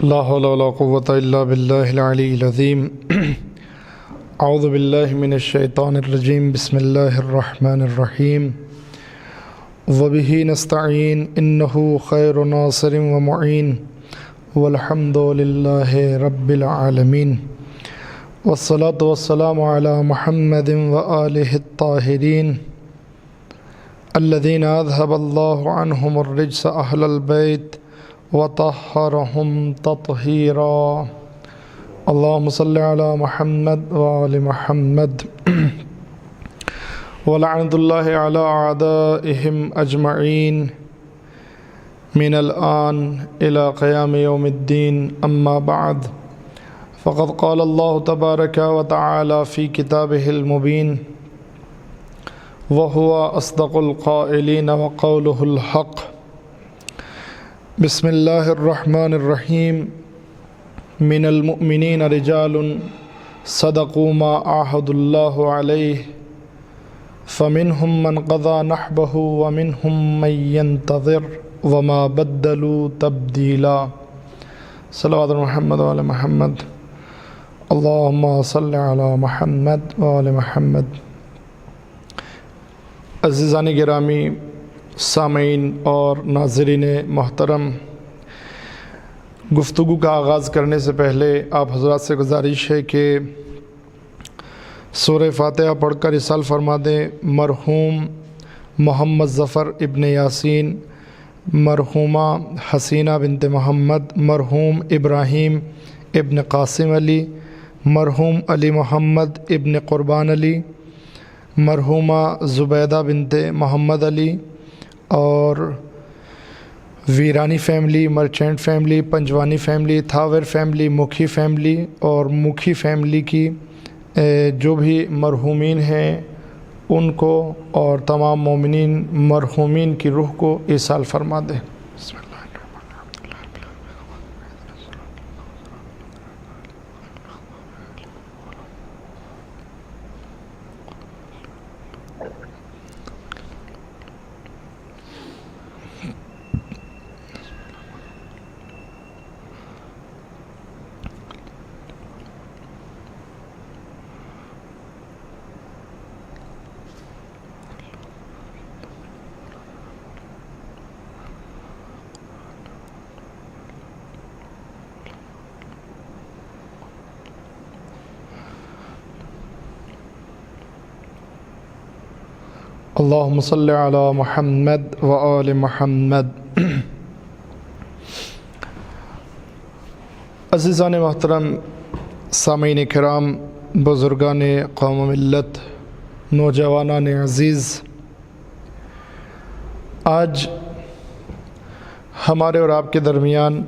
لا حول ولا قوة إلا بالله العلي العظيم أعوذ بالله من الشيطان الرجيم بسم الله الرحمن الرحيم وبه نستعين إنه خير ناصر ومعين والحمد لله رب العالمين والصلاة والسلام على محمد وآله الطاهرين الذين أذهب الله عنهم الرجس أهل البيت وطهرهم تطهيرا اللهم صل على محمد وآل محمد ولعنة الله على أعدائهم أجمعين من الآن إلى قيام يوم الدين أما بعد فقد قال الله تبارك وتعالى في كتابه المبين وهو أصدق القائلين وقوله الحق بسم الله الرحمن الرحيم من المؤمنين رجال صدقوا ما عاهدوا الله عليه فمنهم من قضى نحبه ومنهم من ينتظر وما بدلوا تبديلا صلوات محمد وعلى محمد اللهم صل على محمد وعلى محمد. عزیزان گرامی، سامعین اور ناظرین محترم، گفتگو کا آغاز کرنے سے پہلے آپ حضرات سے گزارش ہے کہ سورہ فاتحہ پڑھ کر ارسال فرما دیں مرحوم محمد ظفر ابن یاسین، مرحومہ حسینہ بنت محمد، مرحوم ابراہیم ابن قاسم علی، مرحوم علی محمد ابن قربان علی، مرحومہ زبیدہ بنت محمد علی اور Virani family, Merchant family, Panjwani family, Thawar family, Mukhi family اور مکھی فیملی کی جو بھی مرحومین ہیں ان کو اور تمام مومنین مرحومین کی روح کو ایصال فرما دیں. بسم اللہ. اللہم صلی علی محمد وآل محمد. عزیزان محترم، سامعین کرام، بزرگان قوم ملت، نوجوانان عزیز، آج ہمارے اور آپ کے درمیان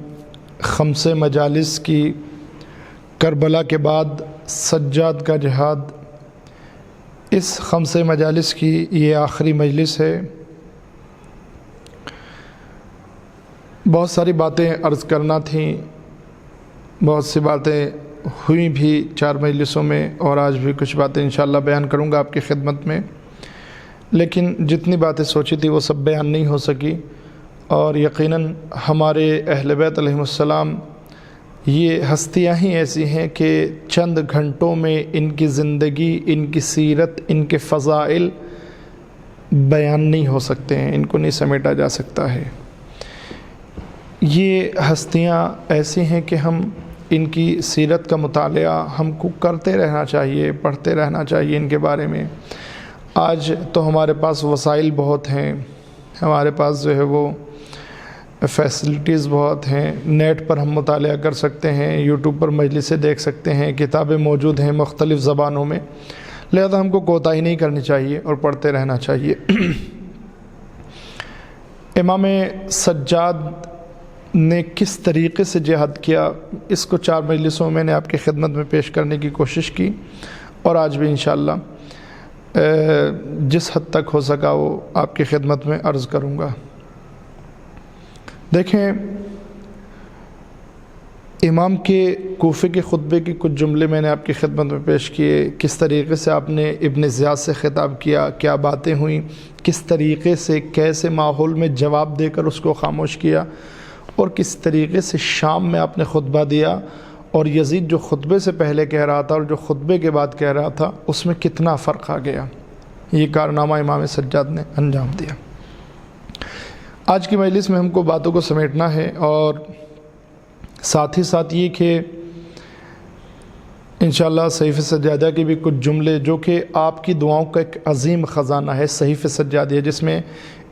خمس مجالس کی کربلا کے بعد سجاد کا جہاد، اس خمس مجالس کی یہ آخری مجلس ہے. بہت ساری باتیں عرض کرنا تھیں، بہت سی باتیں ہوئی بھی 4 مجلسوں میں، اور آج بھی کچھ باتیں انشاءاللہ بیان کروں گا آپ کی خدمت میں، لیکن جتنی باتیں سوچی تھی وہ سب بیان نہیں ہو سکی. اور یقیناً ہمارے اہل بیت علیہم السلام یہ ہستیاں ہی ایسی ہیں کہ چند گھنٹوں میں ان کی زندگی، ان کی سیرت، ان کے فضائل بیان نہیں ہو سکتے ہیں، ان کو نہیں سمیٹا جا سکتا ہے. یہ ہستیاں ایسی ہیں کہ ہم ان کی سیرت کا مطالعہ ہم کو کرتے رہنا چاہیے، پڑھتے رہنا چاہیے ان کے بارے میں. آج تو ہمارے پاس وسائل بہت ہیں، ہمارے پاس جو ہے وہ فیسلٹیز بہت ہیں، نیٹ پر ہم مطالعہ کر سکتے ہیں، یوٹیوب پر مجلسیں دیکھ سکتے ہیں، کتابیں موجود ہیں مختلف زبانوں میں، لہذا ہم کو کوتاہی نہیں کرنی چاہیے اور پڑھتے رہنا چاہیے. امام سجاد نے کس طریقے سے جہاد کیا، اس کو 4 مجلسوں میں نے آپ کی خدمت میں پیش کرنے کی کوشش کی، اور آج بھی انشاءاللہ جس حد تک ہو سکا وہ آپ کی خدمت میں عرض کروں گا. دیکھیں، امام کے کوفے کے خطبے کے کچھ جملے میں نے آپ کی خدمت میں پیش کیے، کس طریقے سے آپ نے ابن زیاد سے خطاب کیا، کیا باتیں ہوئیں، کس طریقے سے کیسے ماحول میں جواب دے کر اس کو خاموش کیا، اور کس طریقے سے شام میں آپ نے خطبہ دیا، اور یزید جو خطبے سے پہلے کہہ رہا تھا اور جو خطبے کے بعد کہہ رہا تھا اس میں کتنا فرق آ گیا۔ یہ کارنامہ امام سجاد نے انجام دیا۔ آج کی مجلس میں ہم کو باتوں کو سمیٹنا ہے، اور ساتھ ہی ساتھ یہ کہ انشاءاللہ صحیفہ سجادہ کے بھی کچھ جملے جو کہ آپ کی دعاؤں کا ایک عظیم خزانہ ہے، صحیفہ سجادہ جس میں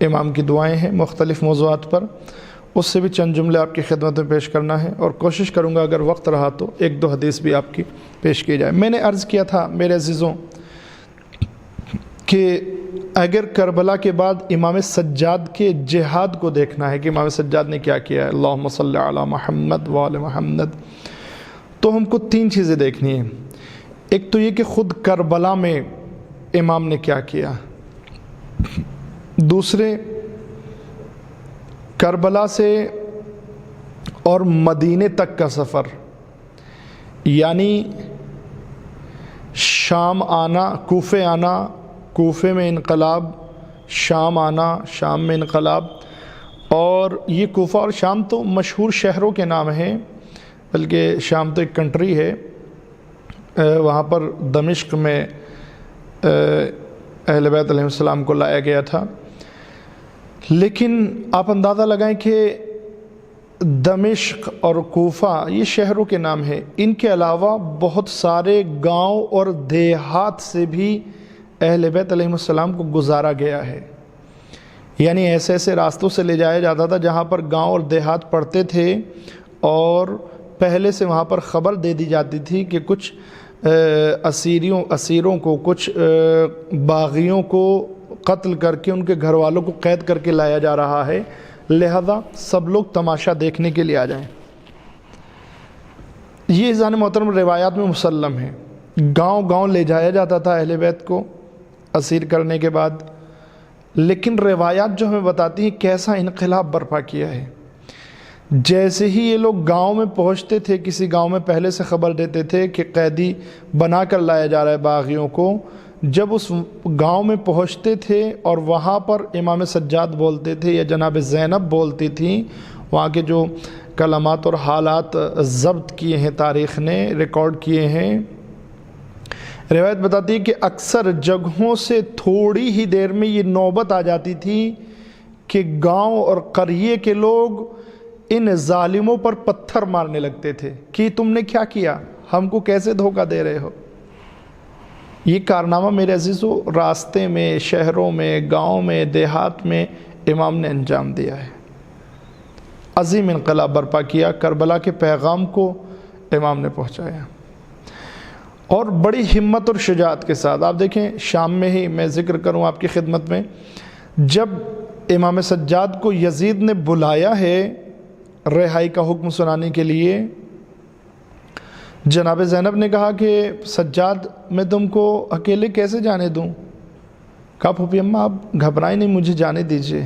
امام کی دعائیں ہیں مختلف موضوعات پر، اس سے بھی چند جملے آپ کی خدمت میں پیش کرنا ہے، اور کوشش کروں گا اگر وقت رہا تو ایک دو حدیث بھی آپ کی پیش کی جائے۔ میں نے عرض کیا تھا میرے عزیزوں کہ اگر کربلا کے بعد امام سجاد کے جہاد کو دیکھنا ہے کہ امام سجاد نے کیا کیا ہے، اللہم صلی علی محمد وآل محمد، تو ہم کو تین چیزیں دیکھنی ہیں۔ ایک تو یہ کہ خود کربلا میں امام نے کیا کیا، دوسرے کربلا سے اور مدینے تک کا سفر، یعنی شام آنا، کوفے آنا، کوفے میں انقلاب، شام آنا، شام میں انقلاب۔ اور یہ کوفہ اور شام تو مشہور شہروں کے نام ہیں، بلکہ شام تو ایک کنٹری ہے، وہاں پر دمشق میں اہل بیت علیہ السلام کو لایا گیا تھا۔ لیکن آپ اندازہ لگائیں کہ دمشق اور کوفہ یہ شہروں کے نام ہیں، ان کے علاوہ بہت سارے گاؤں اور دیہات سے بھی اہل بیت علیہ السلام کو گزارا گیا ہے، یعنی ایسے ایسے راستوں سے لے جایا جاتا تھا جہاں پر گاؤں اور دیہات پڑتے تھے، اور پہلے سے وہاں پر خبر دے دی جاتی تھی کہ کچھ اسیروں کو، کچھ باغیوں کو قتل کر کے ان کے گھر والوں کو قید کر کے لایا جا رہا ہے، لہذا سب لوگ تماشا دیکھنے کے لیے آ جائیں۔ یہ عزیزان محترم روایات میں مسلم ہے، گاؤں گاؤں لے جایا جاتا تھا اہل بیت کو اسیر کرنے کے بعد۔ لیکن روایات جو ہمیں بتاتی ہیں کیسا انقلاب برپا کیا ہے۔ جیسے ہی یہ لوگ گاؤں میں پہنچتے تھے، کسی گاؤں میں پہلے سے خبر دیتے تھے کہ قیدی بنا کر لایا جا رہا ہے باغیوں کو، جب اس گاؤں میں پہنچتے تھے اور وہاں پر امام سجاد بولتے تھے یا جناب زینب بولتی تھیں، وہاں کے جو کلمات اور حالات ضبط کیے ہیں تاریخ نے، ریکارڈ کیے ہیں، روایت بتاتی ہے کہ اکثر جگہوں سے تھوڑی ہی دیر میں یہ نوبت آ جاتی تھی کہ گاؤں اور قریے کے لوگ ان ظالموں پر پتھر مارنے لگتے تھے کہ تم نے کیا کیا، ہم کو کیسے دھوکہ دے رہے ہو۔ یہ کارنامہ میرے عزیزو راستے میں، شہروں میں، گاؤں میں، دیہات میں امام نے انجام دیا ہے، عظیم انقلاب برپا کیا، کربلا کے پیغام کو امام نے پہنچایا، اور بڑی ہمت اور شجاعت کے ساتھ۔ آپ دیکھیں شام میں ہی میں ذکر کروں آپ کی خدمت میں، جب امام سجاد کو یزید نے بلایا ہے رہائی کا حکم سنانے کے لیے، جناب زینب نے کہا کہ سجاد میں تم کو اکیلے کیسے جانے دوں؟ کہا پھوپھی اماں آپ گھبرائیں نہیں، مجھے جانے دیجئے۔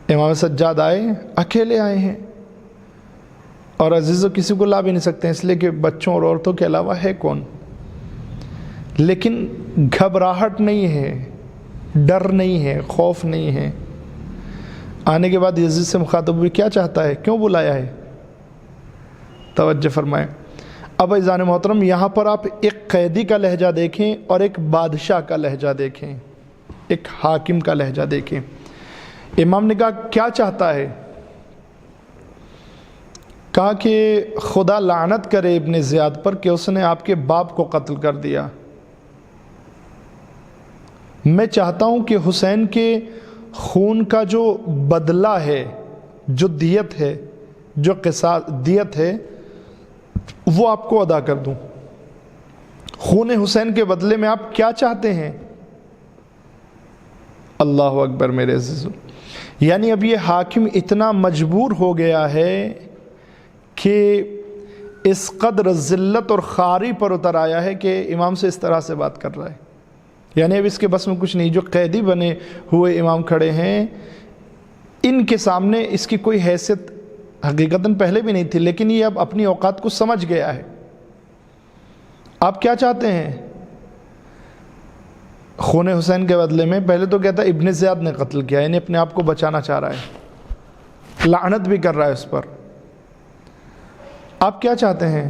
امام سجاد آئے، اکیلے آئے ہیں، اور عزیزو کسی کو لا بھی نہیں سکتے اس لیے کہ بچوں اور عورتوں کے علاوہ ہے کون، لیکن گھبراہٹ نہیں ہے، ڈر نہیں ہے، خوف نہیں ہے۔ آنے کے بعد یزید سے مخاطب ہوئی، کیا چاہتا ہے، کیوں بلایا ہے؟ توجہ فرمائیں۔ اب عزیزان محترم یہاں پر آپ ایک قیدی کا لہجہ دیکھیں اور ایک بادشاہ کا لہجہ دیکھیں، ایک حاکم کا لہجہ دیکھیں۔ امام نے کہا کیا چاہتا ہے؟ کہا کہ خدا لعنت کرے ابن زیاد پر کہ اس نے آپ کے باپ کو قتل کر دیا، میں چاہتا ہوں کہ حسین کے خون کا جو بدلہ ہے، جو دیت ہے، جو قصاص دیت ہے، وہ آپ کو ادا کر دوں۔ خون حسین کے بدلے میں آپ کیا چاہتے ہیں؟ اللہ اکبر میرے عزیزو، یعنی اب یہ حاکم اتنا مجبور ہو گیا ہے کہ اس قدر ذلت اور خاری پر اتر آیا ہے کہ امام سے اس طرح سے بات کر رہا ہے، یعنی اب اس کے بس میں کچھ نہیں۔ جو قیدی بنے ہوئے امام کھڑے ہیں، ان کے سامنے اس کی کوئی حیثیت حقیقتاً پہلے بھی نہیں تھی، لیکن یہ اب اپنی اوقات کو سمجھ گیا ہے۔ آپ کیا چاہتے ہیں؟ خون حسین کے بدلے میں، پہلے تو کہتا ابن زیاد نے قتل کیا، یعنی اپنے آپ کو بچانا چاہ رہا ہے۔ لعنت بھی کر رہا ہے اس پر۔ آپ کیا چاہتے ہیں؟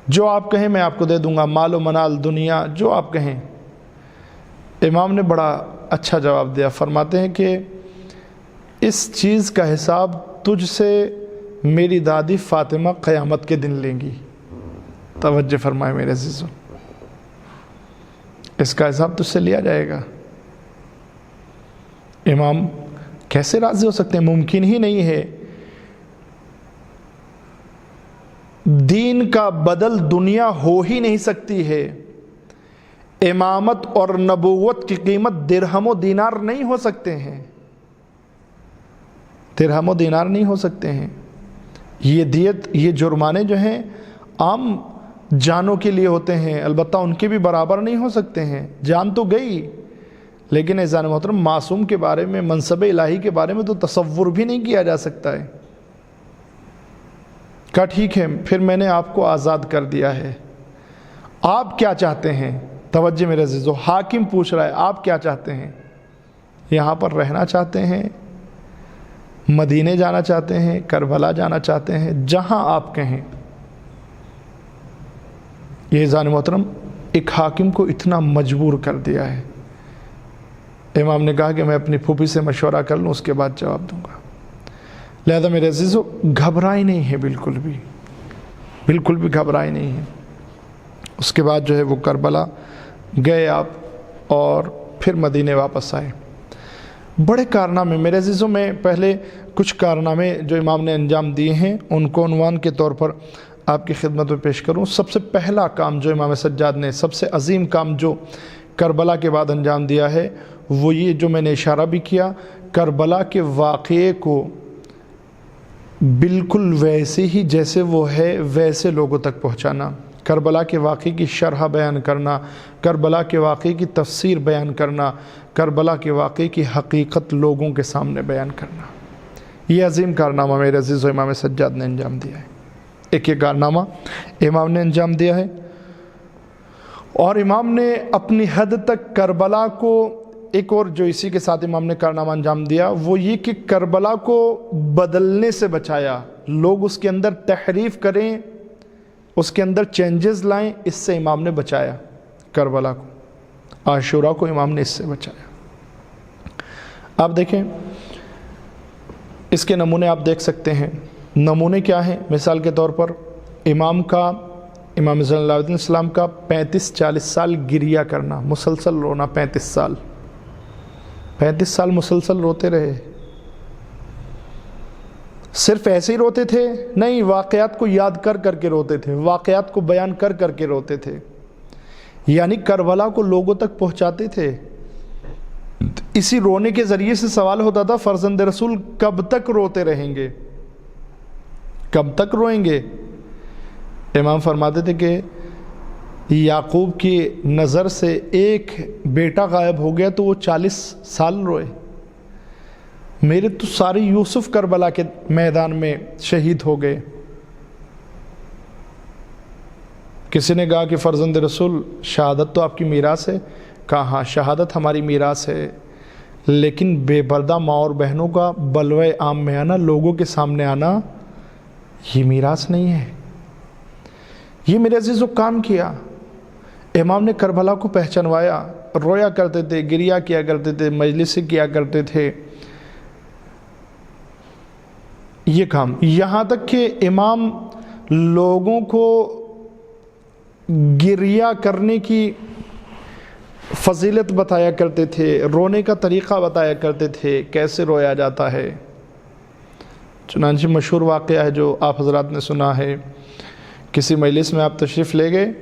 جو آپ کہیں میں آپ کو دے دوں گا، مال و منال، دنیا، جو آپ کہیں۔ امام نے بڑا اچھا جواب دیا، فرماتے ہیں کہ اس چیز کا حساب تجھ سے میری دادی فاطمہ قیامت کے دن لیں گی۔ توجہ فرمائے میرے عزیزو، اس کا حساب تجھ سے لیا جائے گا۔ امام کیسے راضی ہو سکتے ہیں؟ ممکن ہی نہیں ہے۔ دین کا بدل دنیا ہو ہی نہیں سکتی ہے۔ امامت اور نبوت کی قیمت درہم و دینار نہیں ہو سکتے ہیں، درہم و دینار نہیں ہو سکتے ہیں۔ یہ دیت، یہ جرمانے جو ہیں عام جانوں کے لیے ہوتے ہیں، البتہ ان کے بھی برابر نہیں ہو سکتے ہیں۔ جان تو گئی، لیکن اذان محترم معصوم کے بارے میں، منصب الہی کے بارے میں تو تصور بھی نہیں کیا جا سکتا ہے۔ کہا ٹھیک ہے، پھر میں نے آپ کو آزاد کر دیا ہے، آپ کیا چاہتے ہیں؟ توجہ میرے عزیزو، حاکم پوچھ رہا ہے آپ کیا چاہتے ہیں؟ یہاں پر رہنا چاہتے ہیں، مدینے جانا چاہتے ہیں، کربلا جانا چاہتے ہیں؟ جہاں آپ کہیں۔ یہ اذان محترم ایک حاکم کو اتنا مجبور کر دیا ہے۔ امام نے کہا کہ میں اپنی پھوپھی سے مشورہ کر لوں، اس کے بعد جواب دوں گا۔ لہذا میرے عزیزو گھبرائی نہیں ہے، بالکل بھی گھبرائی نہیں ہے۔ اس کے بعد جو ہے وہ کربلا گئے آپ، اور پھر مدینے واپس آئے۔ بڑے کارنامے میرے عزیزوں، میں پہلے کچھ کارنامے جو امام نے انجام دیے ہیں ان کو عنوان کے طور پر آپ کی خدمت میں پیش کروں۔ سب سے پہلا کام جو امام سجاد نے، سب سے عظیم کام جو کربلا کے بعد انجام دیا ہے، وہ یہ جو میں نے اشارہ بھی کیا، کربلا کے واقعے کو بالکل ویسے ہی جیسے وہ ہے ویسے لوگوں تک پہنچانا، کربلا کے واقعے کی شرح بیان کرنا، کربلا کے واقعے کی تفسیر بیان کرنا، کربلا کے واقعے کی حقیقت لوگوں کے سامنے بیان کرنا۔ یہ عظیم کارنامہ میرے عزیز و امام سجاد نے انجام دیا ہے۔ ایک یہ کارنامہ امام نے انجام دیا ہے، اور امام نے اپنی حد تک کربلا کو، ایک اور جو اسی کے ساتھ امام نے کارنامہ انجام دیا وہ یہ کہ کربلا کو بدلنے سے بچایا۔ لوگ اس کے اندر تحریف کریں، اس کے اندر چینجز لائیں، اس سے امام نے بچایا کربلا کو، عاشورہ کو امام نے اس سے بچایا۔ آپ دیکھیں اس کے نمونے، آپ دیکھ سکتے ہیں نمونے کیا ہیں۔ مثال کے طور پر امام صلی اللہ علیہ وسلم کا 35-40 سال گریہ کرنا، مسلسل رونا، 35 سال مسلسل روتے رہے۔ صرف ایسے ہی روتے تھے؟ نہیں، واقعات کو یاد کر کر کے روتے تھے، واقعات کو بیان کر کر کے روتے تھے، یعنی کربلا کو لوگوں تک پہنچاتے تھے۔ اسی رونے کے ذریعے سے سوال ہوتا تھا فرزند رسول کب تک روتے رہیں گے، کب تک روئیں گے؟ امام فرماتے تھے کہ یعقوب کی نظر سے ایک بیٹا غائب ہو گیا تو وہ 40 سال روئے۔ میرے تو سارے یوسف کربلا کے میدان میں شہید ہو گئے۔ کسی نے کہا کہ فرزند رسول شہادت تو آپ کی میراث ہے؟ کہا ہاں، شہادت ہماری میراث ہے، لیکن بے پردہ ماں اور بہنوں کا بلوے عام میں آنا، لوگوں کے سامنے آنا، یہ میراث نہیں ہے۔ یہ میرے عزیزو کام کیا امام نے، کربلا کو پہچانوایا۔ رویا کرتے تھے، گریہ کیا کرتے تھے، مجلس کیا کرتے تھے، یہ کام، یہاں تک کہ امام لوگوں کو گریہ کرنے کی فضیلت بتایا کرتے تھے، رونے کا طریقہ بتایا کرتے تھے، کیسے رویا جاتا ہے۔ چنانچہ مشہور واقعہ ہے جو آپ حضرات نے سنا ہے، کسی مجلس میں آپ تشریف لے گئے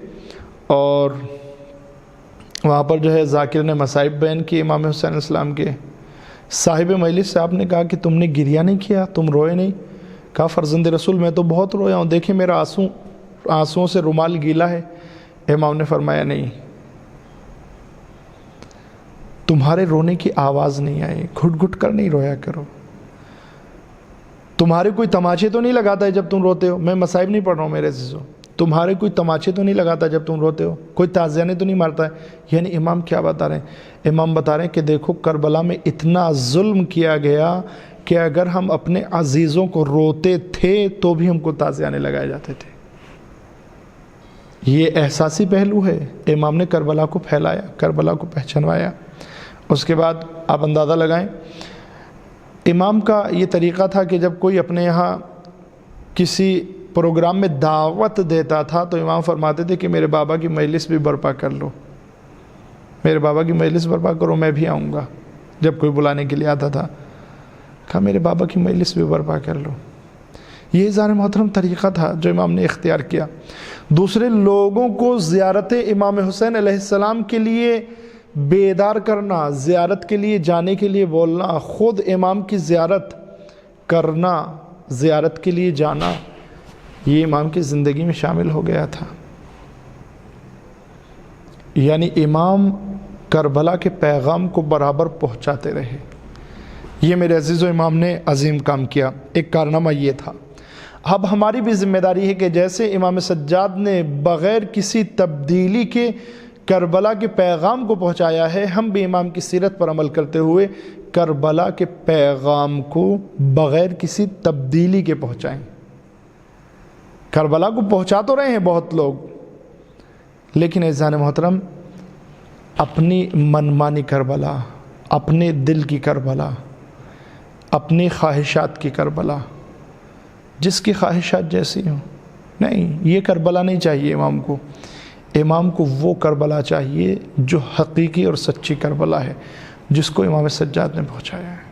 اور وہاں پر جو ہے ذاکر نے مصائب بیان کی امام حسین علیہ السلام کے۔ صاحب مجلس سے آپ نے کہا کہ تم نے گریہ نہیں کیا، تم روئے نہیں؟ کہا فرزند رسول میں تو بہت رویا ہوں، دیکھیں میرا آنسوؤں سے رومال گیلا ہے۔ امام نے فرمایا نہیں، تمہارے رونے کی آواز نہیں آئی، گھٹ گھٹ کر نہیں رویا کرو۔ تمہارے کوئی تماچے تو نہیں لگاتا ہے جب تم روتے ہو؟ میں مصائب نہیں پڑھ رہا ہوں میرے عزیزو، تمہارے کوئی تماچے تو نہیں لگاتا جب تم روتے ہو؟ کوئی تعزیانے تو نہیں مارتا ہے؟ یعنی امام کیا بتا رہے ہیں؟ امام بتا رہے ہیں کہ دیکھو کربلا میں اتنا ظلم کیا گیا کہ اگر ہم اپنے عزیزوں کو روتے تھے تو بھی ہم کو تازیانے لگائے جاتے تھے۔ یہ احساسی پہلو ہے۔ امام نے کربلا کو پھیلایا، کربلا کو پہچنوایا۔ اس کے بعد آپ اندازہ لگائیں، امام کا یہ طریقہ تھا کہ جب کوئی اپنے یہاں کسی پروگرام میں دعوت دیتا تھا تو امام فرماتے تھے کہ میرے بابا کی مجلس بھی برپا کر لو، میرے بابا کی مجلس برپا کرو، میں بھی آؤں گا۔ جب کوئی بلانے کے لیے آتا تھا کہا میرے بابا کی مجلس بھی برپا کر لو۔ یہ اظہار محترم طریقہ تھا جو امام نے اختیار کیا۔ دوسرے لوگوں کو زیارت امام حسین علیہ السلام کے لیے بیدار کرنا، زیارت کے لیے جانے کے لیے بولنا، خود امام کی زیارت کرنا، زیارت کے لیے جانا، یہ امام کی زندگی میں شامل ہو گیا تھا۔ یعنی امام کربلا کے پیغام کو برابر پہنچاتے رہے۔ یہ میرے عزیز و امام نے عظیم کام کیا۔ ایک کارنامہ یہ تھا۔ اب ہماری بھی ذمہ داری ہے کہ جیسے امام سجاد نے بغیر کسی تبدیلی کے کربلا کے پیغام کو پہنچایا ہے، ہم بھی امام کی سیرت پر عمل کرتے ہوئے کربلا کے پیغام کو بغیر کسی تبدیلی کے پہنچائیں۔ کربلا کو پہنچا تو رہے ہیں بہت لوگ، لیکن عزیزان محترم اپنی منمانی کربلا، اپنے دل کی کربلا، اپنی خواہشات کی کربلا، جس کی خواہشات جیسی ہوں، نہیں، یہ کربلا نہیں چاہیے امام کو۔ امام کو وہ کربلا چاہیے جو حقیقی اور سچی کربلا ہے، جس کو امام سجاد نے پہنچایا ہے۔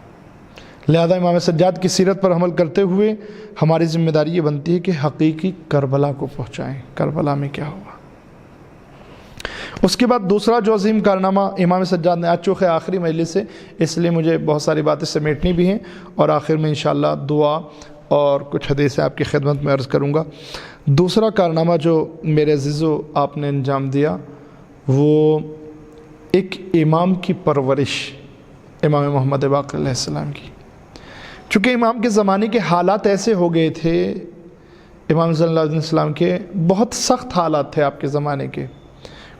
لہذا امام سجاد کی سیرت پر عمل کرتے ہوئے ہماری ذمہ داری یہ بنتی ہے کہ حقیقی کربلا کو پہنچائیں، کربلا میں کیا ہوا۔ اس کے بعد دوسرا جو عظیم کارنامہ امام سجاد نے، آج چونکہ آخری مجلس ہے اس لیے مجھے بہت ساری باتیں سمیٹنی بھی ہیں، اور آخر میں انشاءاللہ دعا اور کچھ حدیثیں آپ کی خدمت میں عرض کروں گا۔ دوسرا کارنامہ جو میرے عزیزو آپ نے انجام دیا وہ ایک امام کی پرورش، امام محمد باقر علیہ السلام کی۔ چونکہ امام کے زمانے کے حالات ایسے ہو گئے تھے، امام صلی اللہ علیہ وسلم کے بہت سخت حالات تھے آپ کے زمانے کے۔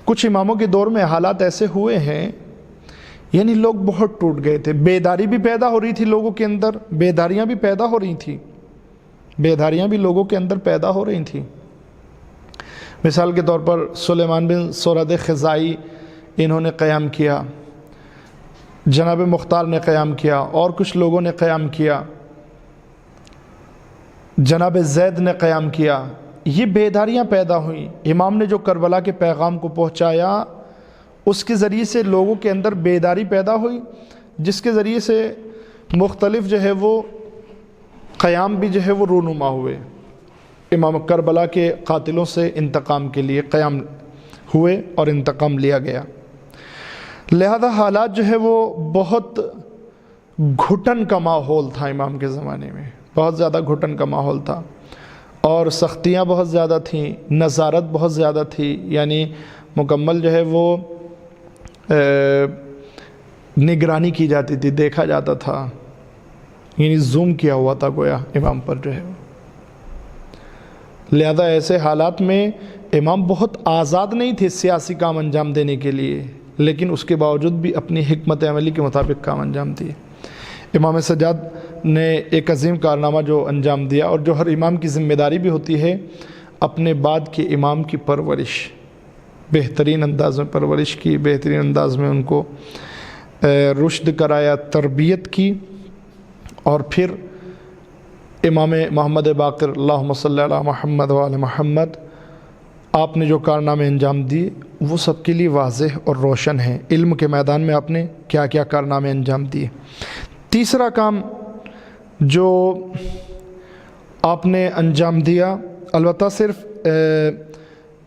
کچھ اماموں کے دور میں حالات ایسے ہوئے ہیں، یعنی لوگ بہت ٹوٹ گئے تھے، بیداری بھی پیدا ہو رہی تھی لوگوں کے اندر، بیداریاں بھی پیدا ہو رہی تھیں، بیداریاں بھی لوگوں کے اندر پیدا ہو رہی تھیں۔ مثال کے طور پر سلیمان بن سورد خزائی انہوں نے قیام کیا، جناب مختار نے قیام کیا، اور کچھ لوگوں نے قیام کیا، جناب زید نے قیام کیا۔ یہ بیداریاں پیدا ہوئیں۔ امام نے جو کربلا کے پیغام کو پہنچایا اس کے ذریعے سے لوگوں کے اندر بیداری پیدا ہوئی، جس کے ذریعے سے مختلف جو ہے وہ قیام بھی جو ہے وہ رونما ہوئے۔ امام کربلا کے قاتلوں سے انتقام کے لیے قیام ہوئے اور انتقام لیا گیا۔ لہذا حالات جو ہے وہ بہت گھٹن کا ماحول تھا امام کے زمانے میں، بہت زیادہ گھٹن کا ماحول تھا، اور سختیاں بہت زیادہ تھیں، نظارت بہت زیادہ تھی، یعنی مکمل جو ہے وہ نگرانی کی جاتی تھی، دیکھا جاتا تھا، یعنی زوم کیا ہوا تھا گویا امام پر جو ہے۔ لہذا ایسے حالات میں امام بہت آزاد نہیں تھے سیاسی کام انجام دینے کے لیے، لیکن اس کے باوجود بھی اپنی حکمت عملی کے مطابق کام انجام دیے۔ امام سجاد نے ایک عظیم کارنامہ جو انجام دیا، اور جو ہر امام کی ذمہ داری بھی ہوتی ہے، اپنے بعد کے امام کی پرورش، بہترین انداز میں پرورش کی، بہترین انداز میں ان کو رشد کرایا، تربیت کی، اور پھر امام محمد باقر اللہم صلی علی محمد وعلی محمد آپ نے جو کارنامے انجام دیے وہ سب کے لیے واضح اور روشن ہیں۔ علم کے میدان میں آپ نے کیا کیا کارنامے انجام دیے۔ تیسرا کام جو آپ نے انجام دیا، البتہ صرف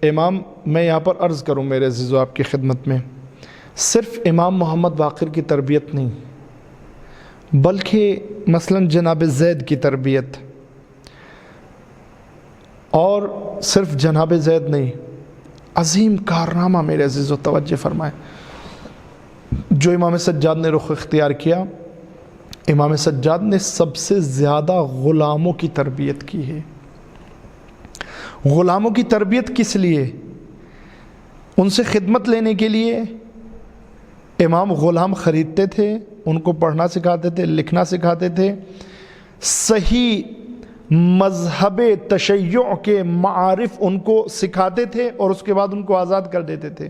امام، میں یہاں پر عرض کروں میرے عزیزو آپ کی خدمت میں، صرف امام محمد باقر کی تربیت نہیں، بلکہ مثلا جناب زید کی تربیت، اور صرف جناب زید نہیں، عظیم کارنامہ میرے عزیزو توجہ فرمائیں جو امام سجاد نے رخ اختیار کیا۔ امام سجاد نے سب سے زیادہ غلاموں کی تربیت کی ہے۔ غلاموں کی تربیت کس لیے؟ ان سے خدمت لینے کے لیے، امام غلام خریدتے تھے، ان کو پڑھنا سکھاتے تھے، لکھنا سکھاتے تھے، صحیح مذہب تشیع کے معارف ان کو سکھاتے تھے اور اس کے بعد ان کو آزاد کر دیتے تھے۔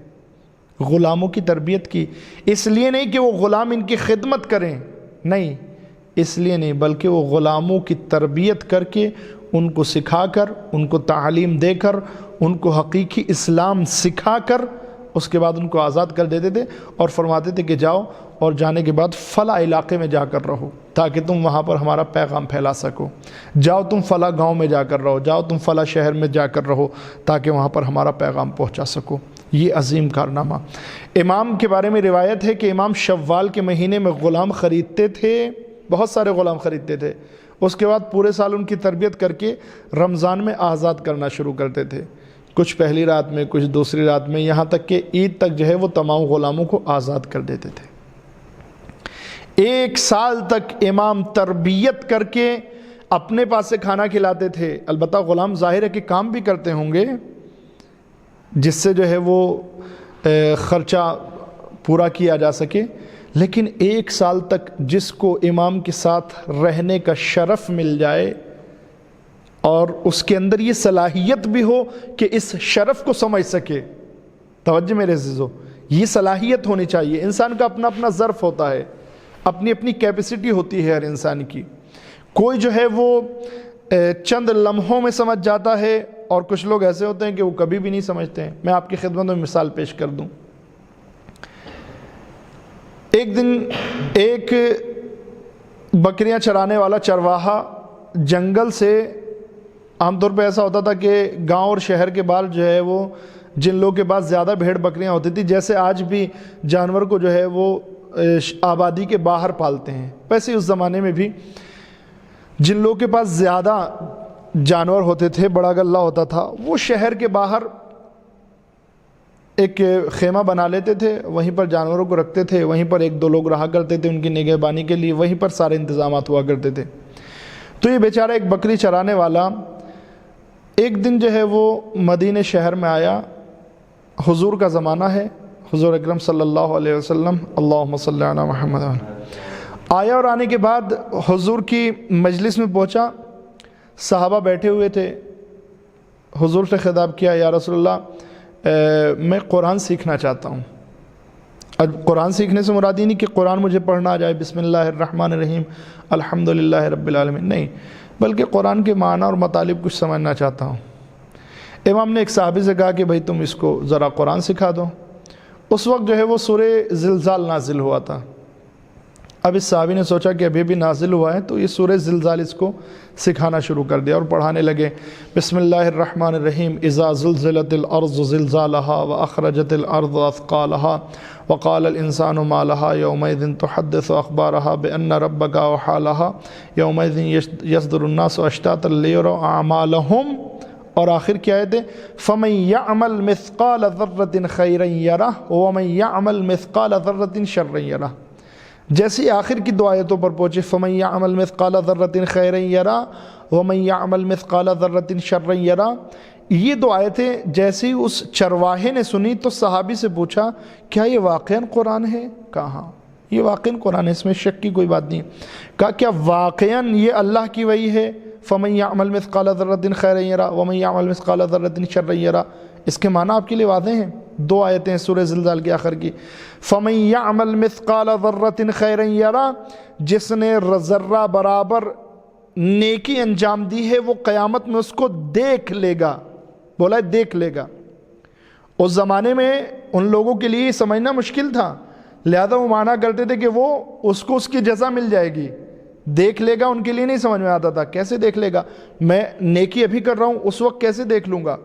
غلاموں کی تربیت کی، اس لیے نہیں کہ وہ غلام ان کی خدمت کریں، نہیں، اس لیے نہیں، بلکہ وہ غلاموں کی تربیت کر کے ان کو سکھا کر، ان کو تعلیم دے کر، ان کو حقیقی اسلام سکھا کر اس کے بعد ان کو آزاد کر دیتے تھے اور فرماتے تھے کہ جاؤ، اور جانے کے بعد فلاں علاقے میں جا کر رہو تاکہ تم وہاں پر ہمارا پیغام پھیلا سکو، جاؤ تم فلاں گاؤں میں جا کر رہو، جاؤ تم فلاں شہر میں جا کر رہو تاکہ وہاں پر ہمارا پیغام پہنچا سکو۔ یہ عظیم کارنامہ۔ امام کے بارے میں روایت ہے کہ امام شوال کے مہینے میں غلام خریدتے تھے، بہت سارے غلام خریدتے تھے، اس کے بعد پورے سال ان کی تربیت کر کے رمضان میں آزاد کرنا شروع کرتے تھے، کچھ پہلی رات میں، کچھ دوسری رات میں، یہاں تک کہ عید تک جو ہے وہ تمام غلاموں کو آزاد کر دیتے تھے۔ 1 سال تک امام تربیت کر کے اپنے پاس سے کھانا کھلاتے تھے، البتہ غلام ظاہر ہے کہ کام بھی کرتے ہوں گے جس سے جو ہے وہ خرچہ پورا کیا جا سکے، لیکن 1 سال تک جس کو امام کے ساتھ رہنے کا شرف مل جائے اور اس کے اندر یہ صلاحیت بھی ہو کہ اس شرف کو سمجھ سکے، توجہ میرے عزیزو، یہ صلاحیت ہونی چاہیے۔ انسان کا اپنا اپنا ظرف ہوتا ہے، اپنی اپنی کیپیسٹی ہوتی ہے ہر انسان کی، کوئی جو ہے وہ چند لمحوں میں سمجھ جاتا ہے اور کچھ لوگ ایسے ہوتے ہیں کہ وہ کبھی بھی نہیں سمجھتے ہیں۔ میں آپ کی خدمت میں مثال پیش کر دوں۔ ایک دن ایک بکریاں چرانے والا چرواہا جنگل سے، عام طور پہ ایسا ہوتا تھا کہ گاؤں اور شہر کے باہر جو ہے وہ جن لوگوں کے پاس زیادہ بھیڑ بکریاں ہوتی تھی، جیسے آج بھی جانور کو جو ہے وہ آبادی کے باہر پالتے ہیں، ویسے ہی اس زمانے میں بھی جن لوگوں کے پاس زیادہ جانور ہوتے تھے، بڑا غلہ ہوتا تھا، وہ شہر کے باہر ایک خیمہ بنا لیتے تھے، وہیں پر جانوروں کو رکھتے تھے، وہیں پر 1-2 لوگ رہا کرتے تھے ان کی نگہبانی کے لیے، وہیں پر سارے انتظامات ہوا کرتے تھے۔ تو یہ بیچارہ ایک بکری چرانے والا ایک دن جو ہے وہ مدینہ شہر میں آیا، حضور کا زمانہ ہے، حضور اکرم صلی اللہ علیہ وسلم، اللہم صلی علی محمد، آیا اور آنے کے بعد حضور کی مجلس میں پہنچا، صحابہ بیٹھے ہوئے تھے، حضور سے خطاب کیا، یا رسول اللہ میں قرآن سیکھنا چاہتا ہوں۔ اب قرآن سیکھنے سے مراد یہ نہیں کہ قرآن مجھے پڑھنا آ جائے، بسم اللہ الرحمن الرحیم الحمدللہ رب العالمین، نہیں، بلکہ قرآن کے معنی اور مطالب کچھ سمجھنا چاہتا ہوں۔ امام نے ایک صحابی سے کہا کہ بھائی تم اس کو ذرا قرآن سکھا دو۔ اس وقت جو ہے وہ سورہ زلزال نازل ہوا تھا۔ اب اس صحابی نے سوچا کہ ابھی بھی نازل ہوا ہے تو یہ سورہ زلزال اس کو سکھانا شروع کر دیا اور پڑھانے لگے، بسم اللہ الرحمن الرحیم، اذا زلزلت الارض زلزالها واخرجت الارض اثقالها وقال الانسان ما لها يومئذ تحدث اخبارها بان ربك اوحى لها يومئذ يصدر الناس اشتاتا ليروا اعمالهم، اور آخر کیا آیت ہے، فمن يعمل مثقال ذرة خيرا يره ومن يعمل مثقال ذرة شرا يره۔ جیسے آخر کی 2 آیتوں پر پہنچے، فَمَن يَعْمَلْ مِثْقَالَ ذَرَّةٍ خَيْرًا يَرَهُ وَمَن يَعْمَلْ مِثْقَالَ ذَرَّةٍ شَرًّا يَرَهُ، یہ 2 آیتیں جیسے ہی اس چرواہے نے سنی تو صحابی سے پوچھا کیا یہ واقعاً قرآن ہے؟ کہا ہاں یہ واقعاً قرآن ہے، اس میں شک کی کوئی بات نہیں۔ کہا کیا واقعاً یہ اللہ کی وحی ہے؟ فَمَن يَعْمَلْ مِثْقَالَ ذَرَّةٍ خَيْرًا يَرَهُ وَمَن يَعْمَلْ مِثْقَالَ ذَرَّةٍ شَرًّا يَرَهُ، اس کے معنی آپ کے لیے واضح ہیں، 2 آیتیں ہیں سورہ زلزال کے آخر کی، فَمَن يَعْمَلْ مِثْقَالَ ذَرَّةٍ خَيْرًا يَرَهُ، جس نے ذرہ برابر نیکی انجام دی ہے وہ قیامت میں اس کو دیکھ لے گا، بولا ہے دیکھ لے گا۔ اس زمانے میں ان لوگوں کے لیے سمجھنا مشکل تھا، لہذا وہ مانا کرتے تھے کہ وہ اس کو اس کی جزا مل جائے گی، دیکھ لے گا ان کے لیے نہیں سمجھ میں آتا تھا، کیسے دیکھ لے گا، میں نیکی ابھی کر رہا ہوں اس وقت کیسے دیکھ لوں گا،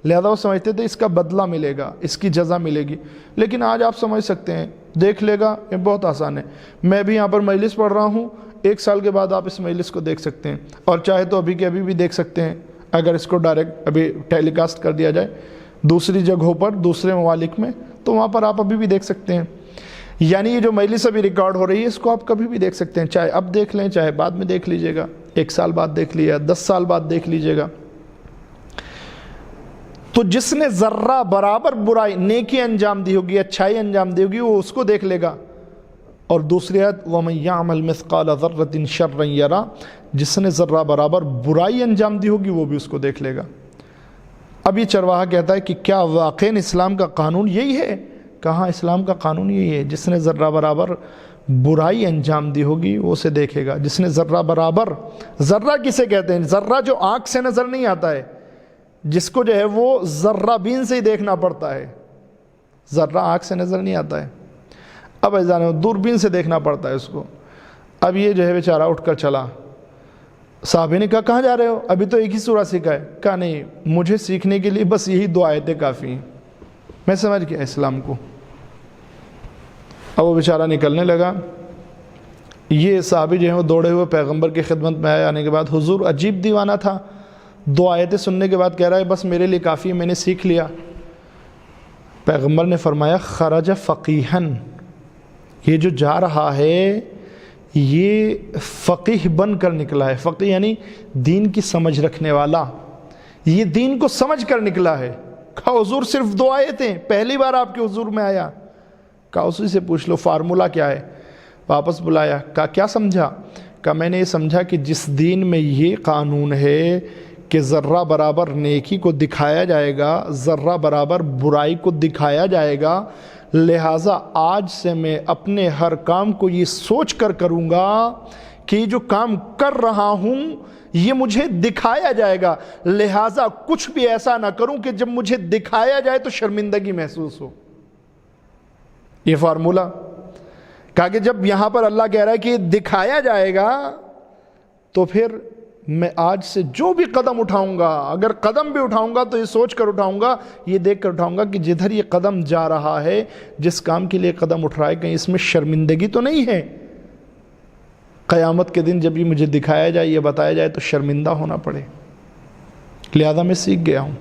لہذا وہ سمجھتے تھے اس کا بدلہ ملے گا، اس کی جزا ملے گی۔ لیکن آج آپ سمجھ سکتے ہیں دیکھ لے گا یہ بہت آسان ہے، میں بھی یہاں پر مجلس پڑھ رہا ہوں، 1 سال کے بعد آپ اس مجلس کو دیکھ سکتے ہیں، اور چاہے تو ابھی کے ابھی بھی دیکھ سکتے ہیں، اگر اس کو ڈائریکٹ ابھی ٹیلی کاسٹ کر دیا جائے دوسری جگہوں پر، دوسرے ممالک میں، تو وہاں پر آپ ابھی بھی دیکھ سکتے ہیں۔ یعنی یہ جو مجلس ابھی ریکارڈ ہو رہی ہے اس کو آپ کبھی بھی دیکھ سکتے ہیں، چاہے اب دیکھ لیں چاہے بعد میں دیکھ لیجئے گا، 1 سال بعد دیکھ لیا، 10 سال بعد دیکھ لیجئے گا۔ تو جس نے ذرہ برابر برائی نیکی انجام دی ہوگی، اچھائی انجام دی ہوگی، وہ اس کو دیکھ لے گا۔ اور دوسری آیت وَمَن يَعْمَلْ مِثْقَالَ ذَرَّةٍ شَرًّا يَرَهُ، جس نے ذرہ برابر برائی انجام دی ہوگی وہ بھی اس کو دیکھ لے گا۔ اب یہ چرواہا کہتا ہے کہ کیا واقعاً اسلام کا قانون یہی ہے؟ کہاں اسلام کا قانون یہی ہے، جس نے ذرہ برابر برائی انجام دی ہوگی وہ اسے دیکھے گا۔ جس نے ذرہ برابر، ذرہ کسے کہتے ہیں؟ ذرہ جو آنکھ سے نظر نہیں آتا ہے، جس کو جو ہے وہ ذرہ بین سے ہی دیکھنا پڑتا ہے۔ ذرہ آنکھ سے نظر نہیں آتا ہے، اب ایزانے دوربین سے دیکھنا پڑتا ہے اس کو۔ اب یہ جو ہے بیچارہ اٹھ کر چلا۔ صحابی نے کہا کہاں جا رہے ہو؟ ابھی تو ایک ہی سورہ سیکھا ہے۔ کہا نہیں، مجھے سیکھنے کے لیے بس یہی 2 آیتیں کافی ہیں، میں سمجھ گیا اسلام کو۔ اب وہ بیچارہ نکلنے لگا۔ یہ صحابی جو ہے وہ دوڑے ہوئے پیغمبر کی خدمت میں آئے۔ آنے کے بعد حضور عجیب دیوانہ تھا، 2 آیتیں سننے کے بعد کہہ رہا ہے بس میرے لیے کافی ہے، میں نے سیکھ لیا۔ پیغمبر نے فرمایا خرج فقیہن، یہ جو جا رہا ہے یہ فقیہ بن کر نکلا ہے۔ فقیہ یعنی دین کی سمجھ رکھنے والا، یہ دین کو سمجھ کر نکلا ہے۔ کہا حضور صرف 2 آیتیں، پہلی بار آپ کے حضور میں آیا۔ کہا اسی سے پوچھ لو فارمولہ کیا ہے۔ واپس بلایا، کہا کیا سمجھا؟ کہا میں نے یہ سمجھا کہ جس دین میں یہ قانون ہے کہ ذرہ برابر نیکی کو دکھایا جائے گا، ذرہ برابر برائی کو دکھایا جائے گا، لہٰذا آج سے میں اپنے ہر کام کو یہ سوچ کر کروں گا کہ یہ جو کام کر رہا ہوں یہ مجھے دکھایا جائے گا، لہٰذا کچھ بھی ایسا نہ کروں کہ جب مجھے دکھایا جائے تو شرمندگی محسوس ہو۔ یہ فارمولہ کہا کہ جب یہاں پر اللہ کہہ رہا ہے کہ یہ دکھایا جائے گا تو پھر میں آج سے جو بھی قدم اٹھاؤں گا، اگر قدم بھی اٹھاؤں گا تو یہ سوچ کر اٹھاؤں گا، یہ دیکھ کر اٹھاؤں گا کہ جدھر یہ قدم جا رہا ہے، جس کام کے لیے قدم اٹھ رہا ہے، کہیں اس میں شرمندگی تو نہیں ہے۔ قیامت کے دن جب یہ مجھے دکھایا جائے، یہ بتایا جائے تو شرمندہ ہونا پڑے، لہذا میں سیکھ گیا ہوں۔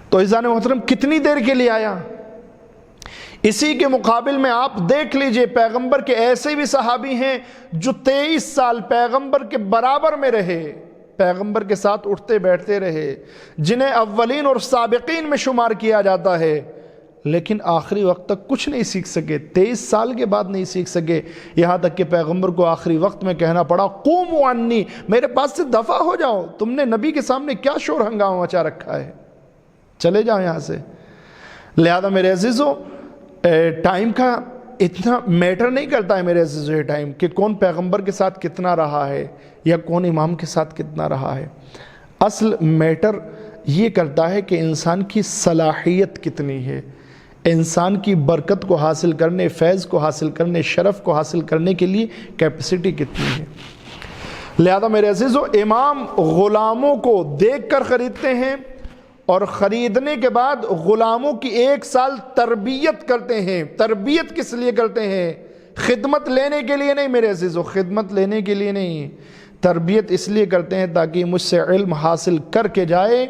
تو عزیزان محترم کتنی دیر کے لیے آیا؟ اسی کے مقابل میں آپ دیکھ لیجئے پیغمبر کے ایسے بھی صحابی ہیں جو 23 سال پیغمبر کے برابر میں رہے، پیغمبر کے ساتھ اٹھتے بیٹھتے رہے، جنہیں اولین اور سابقین میں شمار کیا جاتا ہے، لیکن آخری وقت تک کچھ نہیں سیکھ سکے، 23 سال کے بعد نہیں سیکھ سکے، یہاں تک کہ پیغمبر کو آخری وقت میں کہنا پڑا قوموا عنی، میرے پاس سے دفع ہو جاؤ، تم نے نبی کے سامنے کیا شور ہنگامہ مچا رکھا ہے، چلے جاؤ یہاں سے۔ لہذا میرے عزیزوں ٹائم کا اتنا میٹر نہیں کرتا ہے میرے عزیزوں، یہ ٹائم کہ کون پیغمبر کے ساتھ کتنا رہا ہے یا کون امام کے ساتھ کتنا رہا ہے، اصل میٹر یہ کرتا ہے کہ انسان کی صلاحیت کتنی ہے، انسان کی برکت کو حاصل کرنے، فیض کو حاصل کرنے، شرف کو حاصل کرنے کے لیے کیپیسٹی کتنی ہے۔ لہذا میرے عزیزوں امام غلاموں کو دیکھ کر خریدتے ہیں اور خریدنے کے بعد غلاموں کی 1 سال تربیت کرتے ہیں۔ تربیت کس لیے کرتے ہیں؟ خدمت لینے کے لیے نہیں میرے عزیزو، خدمت لینے کے لیے نہیں، تربیت اس لیے کرتے ہیں تاکہ مجھ سے علم حاصل کر کے جائے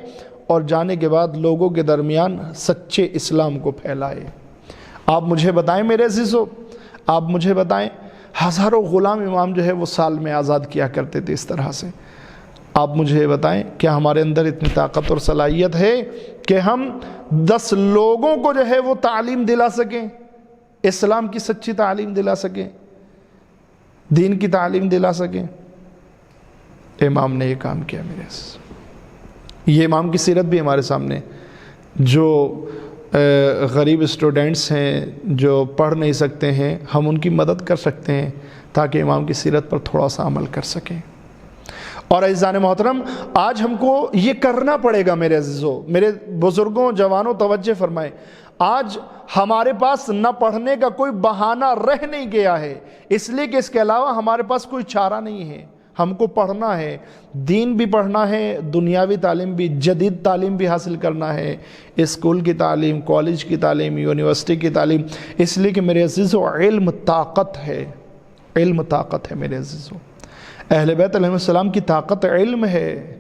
اور جانے کے بعد لوگوں کے درمیان سچے اسلام کو پھیلائے۔ آپ مجھے بتائیں میرے عزیزو، آپ مجھے بتائیں ہزاروں غلام امام جو ہے وہ سال میں آزاد کیا کرتے تھے اس طرح سے۔ آپ مجھے بتائیں کیا ہمارے اندر اتنی طاقت اور صلاحیت ہے کہ ہم 10 لوگوں کو جو ہے وہ تعلیم دلا سکیں، اسلام کی سچی تعلیم دلا سکیں، دین کی تعلیم دلا سکیں؟ امام نے یہ کام کیا میرے عزیز۔ یہ امام کی سیرت بھی ہمارے سامنے، جو غریب اسٹوڈنٹس ہیں جو پڑھ نہیں سکتے ہیں، ہم ان کی مدد کر سکتے ہیں تاکہ امام کی سیرت پر تھوڑا سا عمل کر سکیں۔ اور عزیزان محترم آج ہم کو یہ کرنا پڑے گا میرے عزیزوں، میرے بزرگوں، جوانوں توجہ فرمائیں، آج ہمارے پاس نہ پڑھنے کا کوئی بہانہ رہ نہیں گیا ہے، اس لیے کہ اس کے علاوہ ہمارے پاس کوئی چارہ نہیں ہے۔ ہم کو پڑھنا ہے، دین بھی پڑھنا ہے، دنیاوی تعلیم بھی، جدید تعلیم بھی حاصل کرنا ہے، اسکول کی تعلیم، کالج کی تعلیم، یونیورسٹی کی تعلیم، اس لیے کہ میرے عزیزوں علم طاقت ہے، علم طاقت ہے میرے عزیزوں۔ اہل بیت علیہ السلام کی طاقت علم ہے،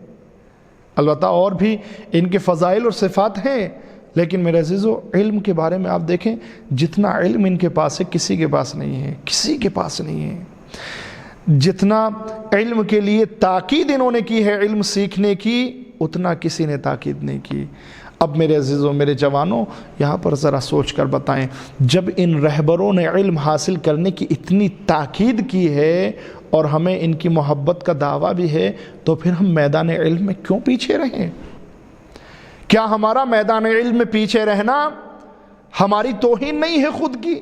البتہ اور بھی ان کے فضائل اور صفات ہیں، لیکن میرے عزیزو علم کے بارے میں آپ دیکھیں جتنا علم ان کے پاس ہے کسی کے پاس نہیں ہے، کسی کے پاس نہیں ہے۔ جتنا علم کے لیے تاکید انہوں نے کی ہے علم سیکھنے کی، اتنا کسی نے تاکید نہیں کی۔ اب میرے عزیزوں، میرے جوانوں، یہاں پر ذرا سوچ کر بتائیں، جب ان رہبروں نے علم حاصل کرنے کی اتنی تاکید کی ہے اور ہمیں ان کی محبت کا دعویٰ بھی ہے، تو پھر ہم میدان علم میں کیوں پیچھے رہیں؟ کیا ہمارا میدان علم میں پیچھے رہنا ہماری توہین نہیں ہے خود کی؟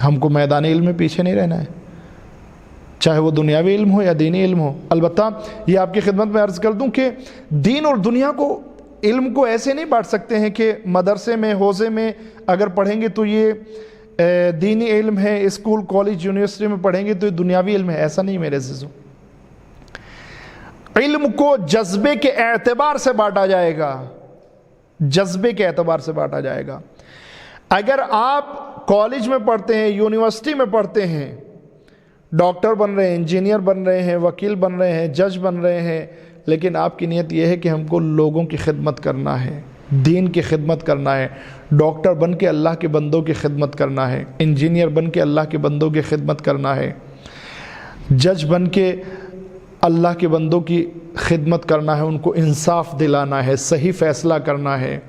ہم کو میدان علم میں پیچھے نہیں رہنا ہے، چاہے وہ دنیاوی علم ہو یا دینی علم ہو۔ البتہ یہ آپ کی خدمت میں عرض کر دوں کہ دین اور دنیا کو، علم کو ایسے نہیں بانٹ سکتے ہیں کہ مدرسے میں، حوزے میں اگر پڑھیں گے تو یہ دینی علم ہے، اسکول، کالج، یونیورسٹی میں پڑھیں گے تو یہ دنیاوی علم ہے، ایسا نہیں میرے عزیزوں۔ علم کو جذبے کے اعتبار سے بانٹا جائے گا، جذبے کے اعتبار سے بانٹا جائے گا۔ اگر آپ کالج میں پڑھتے ہیں، یونیورسٹی میں پڑھتے ہیں، ڈاکٹر بن رہے ہیں، انجینئر بن رہے ہیں، وکیل بن رہے ہیں، جج بن رہے ہیں، لیکن آپ کی نیت یہ ہے کہ ہم کو لوگوں کی خدمت کرنا ہے، دین کی خدمت کرنا ہے، ڈاکٹر بن کے اللہ کے بندوں کی خدمت کرنا ہے، انجینئر بن کے اللہ کے بندوں کی خدمت کرنا ہے، جج بن کے اللہ کے بندوں کی خدمت کرنا ہے، ان کو انصاف دلانا ہے، صحیح فیصلہ کرنا ہے،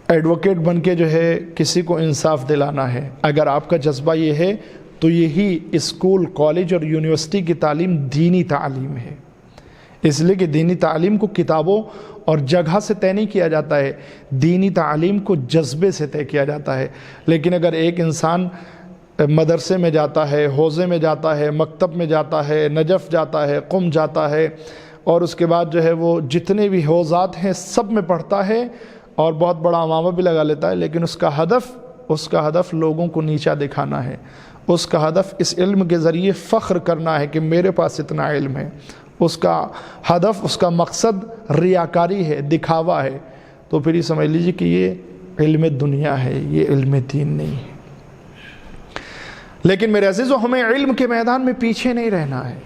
ایڈوکیٹ بن کے جو ہے کسی کو انصاف دلانا ہے۔ اگر آپ کا جذبہ یہ ہے تو یہی اسکول، کالج اور یونیورسٹی کی تعلیم دینی تعلیم ہے، اس لیے کہ دینی تعلیم کو کتابوں اور جگہ سے طے نہیں کیا جاتا ہے، دینی تعلیم کو جذبے سے طے کیا جاتا ہے۔ لیکن اگر ایک انسان مدرسے میں جاتا ہے، حوزے میں جاتا ہے، مکتب میں جاتا ہے، نجف جاتا ہے، قم جاتا ہے، اور اس کے بعد جو ہے وہ جتنے بھی حوزات ہیں سب میں پڑھتا ہے اور بہت بڑا عمامہ بھی لگا لیتا ہے، لیکن اس کا ہدف لوگوں کو نیچا دکھانا ہے، اس کا ہدف اس علم کے ذریعے فخر کرنا ہے کہ میرے پاس اتنا علم ہے، اس کا ہدف، اس کا مقصد ریاکاری ہے، دکھاوا ہے، تو پھر یہ سمجھ لیجیے کہ یہ علم دنیا ہے، یہ علم دین نہیں ہے۔ لیکن میرے عزیزو، ہمیں علم کے میدان میں پیچھے نہیں رہنا ہے۔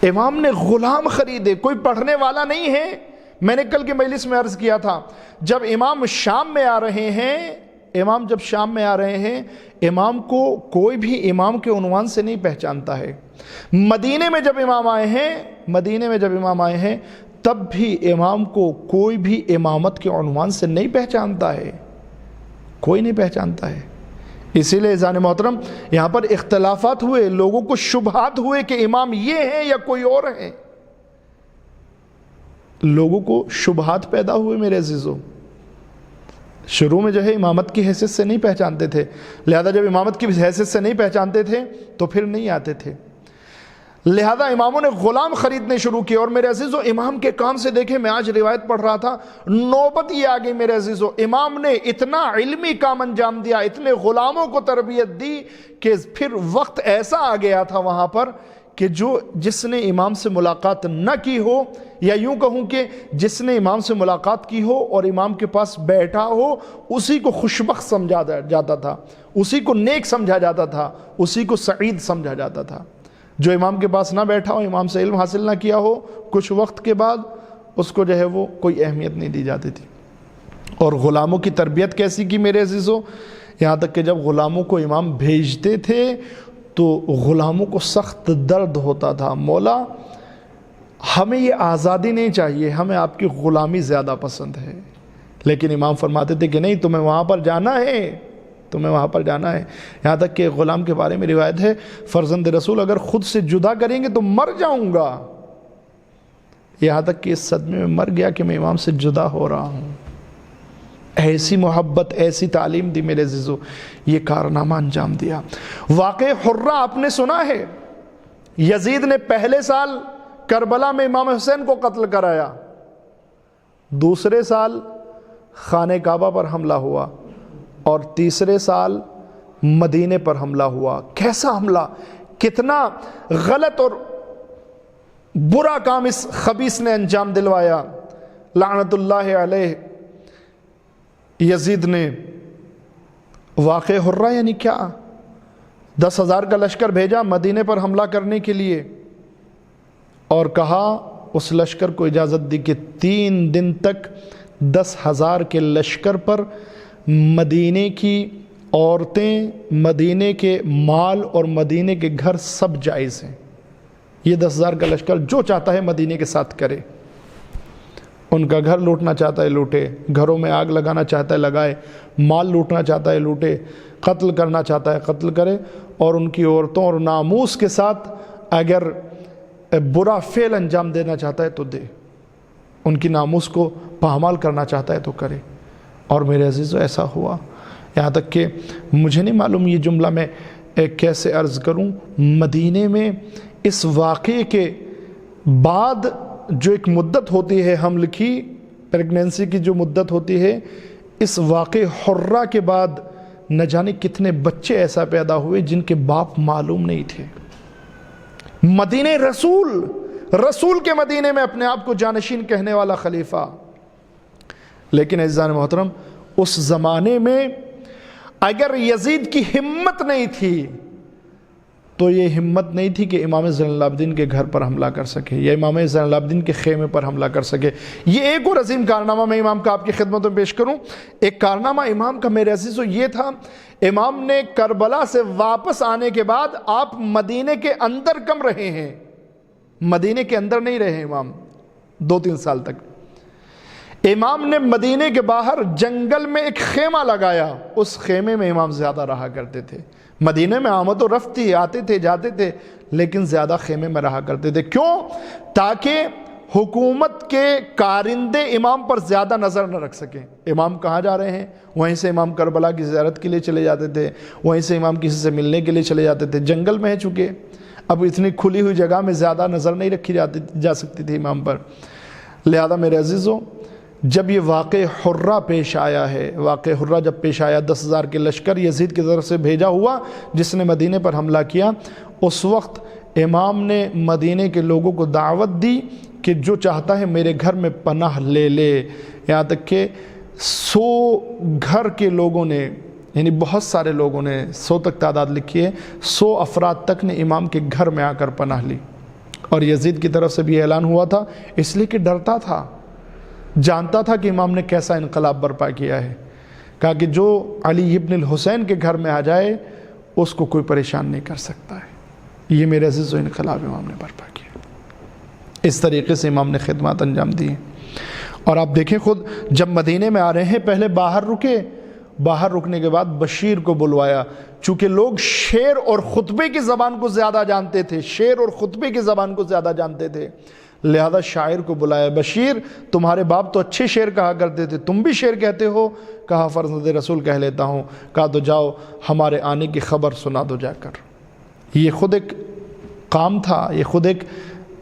امام نے غلام خریدے، کوئی پڑھنے والا نہیں ہے۔ میں نے کل کی مجلس میں عرض کیا تھا، جب امام شام میں آ رہے ہیں، امام کو کوئی بھی امام کے عنوان سے نہیں پہچانتا ہے۔ مدینے میں جب امام آئے ہیں تب بھی امام کو کوئی بھی امامت کے عنوان سے نہیں پہچانتا ہے، کوئی نہیں پہچانتا ہے۔ اسی لیے عزیزان محترم، یہاں پر اختلافات ہوئے، لوگوں کو شبہات ہوئے کہ امام یہ ہیں یا کوئی اور ہیں، لوگوں کو شبہات پیدا ہوئے میرے عزیزوں۔ شروع میں جو ہے امامت کی حیثیت سے نہیں پہچانتے تھے، لہذا جب امامت کی حیثیت سے نہیں پہچانتے تھے تو پھر نہیں آتے تھے، لہذا اماموں نے غلام خریدنے شروع کیے۔ اور میرے عزیزو، امام کے کام سے دیکھیں، میں آج روایت پڑھ رہا تھا، نوبت یہ آ گئی میرے عزیزو، امام نے اتنا علمی کام انجام دیا، اتنے غلاموں کو تربیت دی کہ پھر وقت ایسا آ گیا تھا وہاں پر کہ جس نے امام سے ملاقات نہ کی ہو، یا یوں کہوں کہ جس نے امام سے ملاقات کی ہو اور امام کے پاس بیٹھا ہو، اسی کو خوشبخت سمجھا جاتا تھا، اسی کو نیک سمجھا جاتا تھا، اسی کو سعید سمجھا جاتا تھا۔ جو امام کے پاس نہ بیٹھا ہو، امام سے علم حاصل نہ کیا ہو، کچھ وقت کے بعد اس کو جو ہے وہ کوئی اہمیت نہیں دی جاتی تھی۔ اور غلاموں کی تربیت کیسی کی میرے عزیزو، یہاں تک کہ جب غلاموں کو امام بھیجتے تھے تو غلاموں کو سخت درد ہوتا تھا، مولا ہمیں یہ آزادی نہیں چاہیے، ہمیں آپ کی غلامی زیادہ پسند ہے۔ لیکن امام فرماتے تھے کہ نہیں، تمہیں وہاں پر جانا ہے، تمہیں وہاں پر جانا ہے۔ یہاں تک کہ غلام کے بارے میں روایت ہے، فرزند رسول اگر خود سے جدا کریں گے تو مر جاؤں گا، یہاں تک کہ اس صدمے میں مر گیا کہ میں امام سے جدا ہو رہا ہوں۔ ایسی محبت، ایسی تعلیم دی میرے عزیزو، یہ کارنامہ انجام دیا۔ واقع حرہ آپ نے سنا ہے، یزید نے پہلے سال کربلا میں امام حسین کو قتل کرایا، دوسرے سال خانہ کعبہ پر حملہ ہوا، اور تیسرے سال مدینے پر حملہ ہوا۔ کیسا حملہ، کتنا غلط اور برا کام اس خبیث نے انجام دلوایا، لعنت اللہ علیہ یزید نے۔ واقع حرہ یعنی کیا، 10,000 کا لشکر بھیجا مدینے پر حملہ کرنے کے لیے، اور کہا اس لشکر کو اجازت دی کہ 3 دن تک 10,000 کے لشکر پر مدینے کی عورتیں، مدینے کے مال اور مدینے کے گھر سب جائز ہیں۔ یہ 10,000 کا لشکر جو چاہتا ہے مدینے کے ساتھ کرے، ان کا گھر لوٹنا چاہتا ہے لوٹے، گھروں میں آگ لگانا چاہتا ہے لگائے، مال لوٹنا چاہتا ہے لوٹے، قتل کرنا چاہتا ہے قتل کرے، اور ان کی عورتوں اور ناموس کے ساتھ اگر برا فعل انجام دینا چاہتا ہے تو دے، ان کی ناموس کو پامال کرنا چاہتا ہے تو کرے۔ اور میرے عزیزو ایسا ہوا، یہاں تک کہ مجھے نہیں معلوم یہ جملہ میں کیسے عرض کروں، مدینے میں اس واقعے کے بعد جو ایک مدت ہوتی ہے حمل کی، پریگنینسی کی جو مدت ہوتی ہے، اس واقع حرہ کے بعد نہ جانے کتنے بچے ایسا پیدا ہوئے جن کے باپ معلوم نہیں تھے۔ مدینہ رسول کے مدینے میں اپنے آپ کو جانشین کہنے والا خلیفہ، لیکن عزیزان محترم اس زمانے میں اگر یزید کی ہمت نہیں تھی تو یہ ہمت نہیں تھی کہ امام زین العابدین کے گھر پر حملہ کر سکے یا امام زین العابدین کے خیمے پر حملہ کر سکے۔ یہ ایک اور عظیم کارنامہ میں امام کا آپ کی خدمت میں پیش کروں۔ ایک کارنامہ امام کا میرے عزیزو یہ تھا، امام نے کربلا سے واپس آنے کے بعد آپ مدینے کے اندر کم رہے ہیں، مدینے کے اندر نہیں رہے امام 2-3 سال تک۔ امام نے مدینے کے باہر جنگل میں ایک خیمہ لگایا، اس خیمے میں امام زیادہ رہا کرتے تھے۔ مدینے میں آمد و رفت تھی، آتے تھے جاتے تھے، لیکن زیادہ خیمے میں رہا کرتے تھے۔ کیوں؟ تاکہ حکومت کے کارندے امام پر زیادہ نظر نہ رکھ سکیں۔ امام کہاں جا رہے ہیں، وہیں سے امام کربلا کی زیارت کے لیے چلے جاتے تھے، وہیں سے امام کسی سے ملنے کے لیے چلے جاتے تھے۔ جنگل میں ہے چونکہ اب اتنی کھلی ہوئی جگہ میں زیادہ نظر نہیں رکھی جا سکتی تھی امام پر، لہذا میرے عزیزوں جب یہ واقع حرہ پیش آیا ہے، واقع حرہ جب پیش آیا، 10,000 کے لشکر یزید کی طرف سے بھیجا ہوا جس نے مدینے پر حملہ کیا، اس وقت امام نے مدینے کے لوگوں کو دعوت دی کہ جو چاہتا ہے میرے گھر میں پناہ لے لے، یہاں تک کہ 100 گھر کے لوگوں نے، یعنی بہت سارے لوگوں نے، 100 تک تعداد لکھی ہے، 100 افراد تک نے امام کے گھر میں آ کر پناہ لی۔ اور یزید کی طرف سے بھی اعلان ہوا تھا، اس لیے کہ ڈرتا تھا، جانتا تھا کہ امام نے کیسا انقلاب برپا کیا ہے، کہا کہ جو علی ابن الحسین کے گھر میں آ جائے اس کو کوئی پریشان نہیں کر سکتا ہے۔ یہ میرے عزیز و انقلاب امام نے برپا کیا، اس طریقے سے امام نے خدمات انجام دی۔ اور آپ دیکھیں خود جب مدینے میں آ رہے ہیں پہلے باہر رکے، باہر رکنے کے بعد بشیر کو بلوایا، چونکہ لوگ شعر اور خطبے کی زبان کو زیادہ جانتے تھے، شعر اور خطبے کی زبان کو زیادہ جانتے تھے، لہذا شاعر کو بلایا، بشیر تمہارے باپ تو اچھے شعر کہا کرتے تھے، تم بھی شعر کہتے ہو؟ کہا فرزند رسول کہہ لیتا ہوں۔ کہا تو جاؤ ہمارے آنے کی خبر سنا دو جا کر۔ یہ خود ایک کام تھا، یہ خود ایک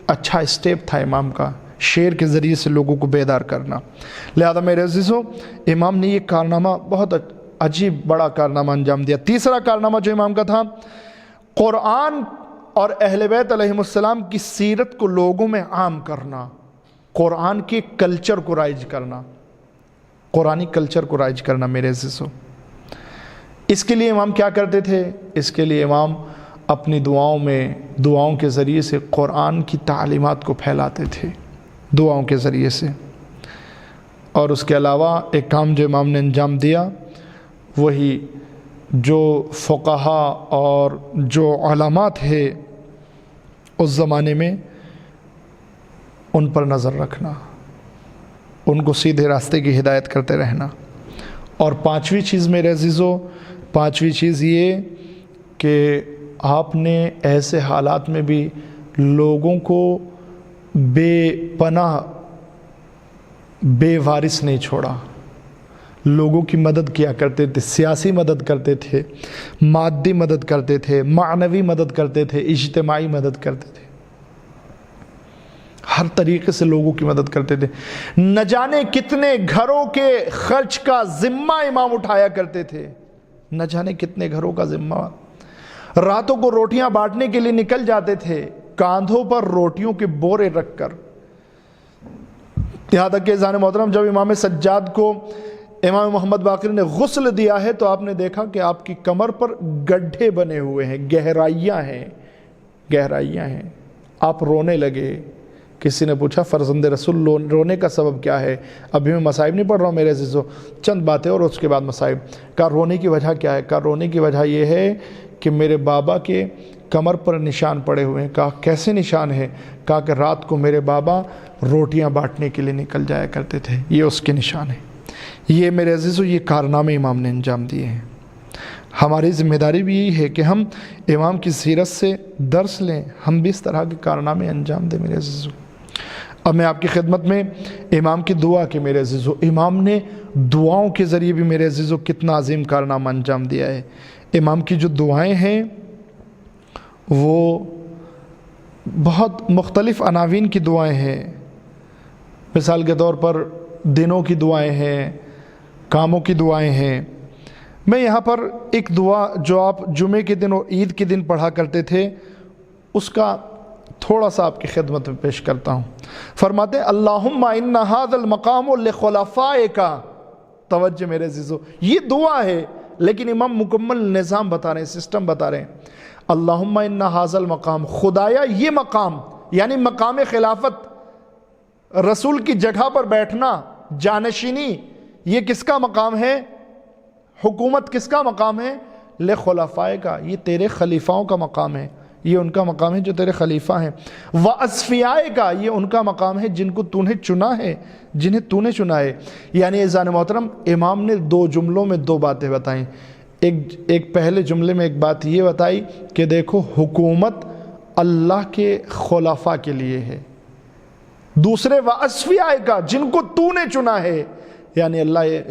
اچھا اسٹیپ تھا امام کا، شعر کے ذریعے سے لوگوں کو بیدار کرنا۔ لہذا میرے عزیزوں امام نے یہ کارنامہ بہت عجیب بڑا کارنامہ انجام دیا۔ تیسرا کارنامہ جو امام کا تھا، قرآن اور اہل بیت علیہم السلام کی سیرت کو لوگوں میں عام کرنا، قرآن کے کلچر کو رائج کرنا، قرآنی کلچر کو رائج کرنا میرے عزیزوں۔ اس کے لیے امام کیا کرتے تھے؟ اس کے لیے امام اپنی دعاؤں کے ذریعے سے قرآن کی تعلیمات کو پھیلاتے تھے، دعاؤں کے ذریعے سے۔ اور اس کے علاوہ ایک کام جو امام نے انجام دیا، وہی جو فقہا اور جو علماء تھے اس زمانے میں، ان پر نظر رکھنا، ان کو سیدھے راستے کی ہدایت کرتے رہنا۔ اور پانچویں چیز میرے عزیزو، پانچویں چیز یہ کہ آپ نے ایسے حالات میں بھی لوگوں کو بے پناہ بے وارث نہیں چھوڑا، لوگوں کی مدد کیا کرتے تھے، سیاسی مدد کرتے تھے، مادی مدد کرتے تھے، معنوی مدد کرتے تھے، اجتماعی مدد کرتے تھے، ہر طریقے سے لوگوں کی مدد کرتے تھے۔ نہ جانے کتنے گھروں کے خرچ کا ذمہ امام اٹھایا کرتے تھے، نہ جانے کتنے گھروں کا ذمہ۔ راتوں کو روٹیاں بانٹنے کے لیے نکل جاتے تھے، کاندھوں پر روٹیوں کے بورے رکھ کر۔ یہاں تک کہ عزیزان محترم جب امام سجاد کو امام محمد باقر نے غسل دیا ہے تو آپ نے دیکھا کہ آپ کی کمر پر گڈھے بنے ہوئے ہیں، گہرائیاں ہیں۔ آپ رونے لگے۔ کسی نے پوچھا فرزند رسول رونے کا سبب کیا ہے؟ ابھی میں مصائب نہیں پڑھ رہا ہوں میرے عزیزو، چند باتیں اور اس کے بعد مصائب۔ کہا رونے کی وجہ کیا ہے؟ کہا رونے کی وجہ یہ ہے کہ میرے بابا کے کمر پر نشان پڑے ہوئے ہیں۔ کہا کیسے نشان ہے؟ کہا کہ رات کو میرے بابا روٹیاں بانٹنے کے لیے نکل جایا کرتے تھے، یہ اس کے نشان ہے۔ یہ میرے عزیزو یہ کارنامے امام نے انجام دیے ہیں۔ ہماری ذمہ داری بھی یہی ہے کہ ہم امام کی سیرت سے درس لیں، ہم بھی اس طرح کے کارنامے انجام دیں میرے عزیزو۔ اب میں آپ کی خدمت میں امام کی دعا کے میرے عزیزو، امام نے دعاؤں کے ذریعے بھی میرے عزیزو کتنا عظیم کارنامہ انجام دیا ہے۔ امام کی جو دعائیں ہیں وہ بہت مختلف عناوین کی دعائیں ہیں۔ مثال کے طور پر دنوں کی دعائیں ہیں، کاموں کی دعائیں ہیں۔ میں یہاں پر ایک دعا جو آپ جمعے کے دن اور عید کے دن پڑھا کرتے تھے اس کا تھوڑا سا آپ کی خدمت میں پیش کرتا ہوں۔ فرماتے ہیں اللہم ان ھذا المقام لخلفائک، توجہ میرے عزیزو، یہ دعا ہے لیکن امام مکمل نظام بتا رہے ہیں، سسٹم بتا رہے ہیں۔ اللہم ان ھذا المقام، خدایا یہ مقام یعنی مقام خلافت، رسول کی جگہ پر بیٹھنا، جانشینی، یہ کس کا مقام ہے؟ حکومت کس کا مقام ہے؟ لخلفائک، یہ تیرے خلیفاؤں کا مقام ہے، یہ ان کا مقام ہے جو تیرے خلیفہ ہیں۔ وَأَصْفِيَائِكَ، یہ ان کا مقام ہے جن کو تو نے چنا ہے، جنہیں تو نے چنا ہے۔ یعنی عزیزان محترم، امام نے دو جملوں میں دو باتیں بتائیں۔ ایک پہلے جملے میں ایک بات یہ بتائی کہ دیکھو حکومت اللہ کے خلفاء کے لیے ہے، دوسرے وَأَصْفِيَائِكَ، جن کو تو نے چنا ہے، یعنی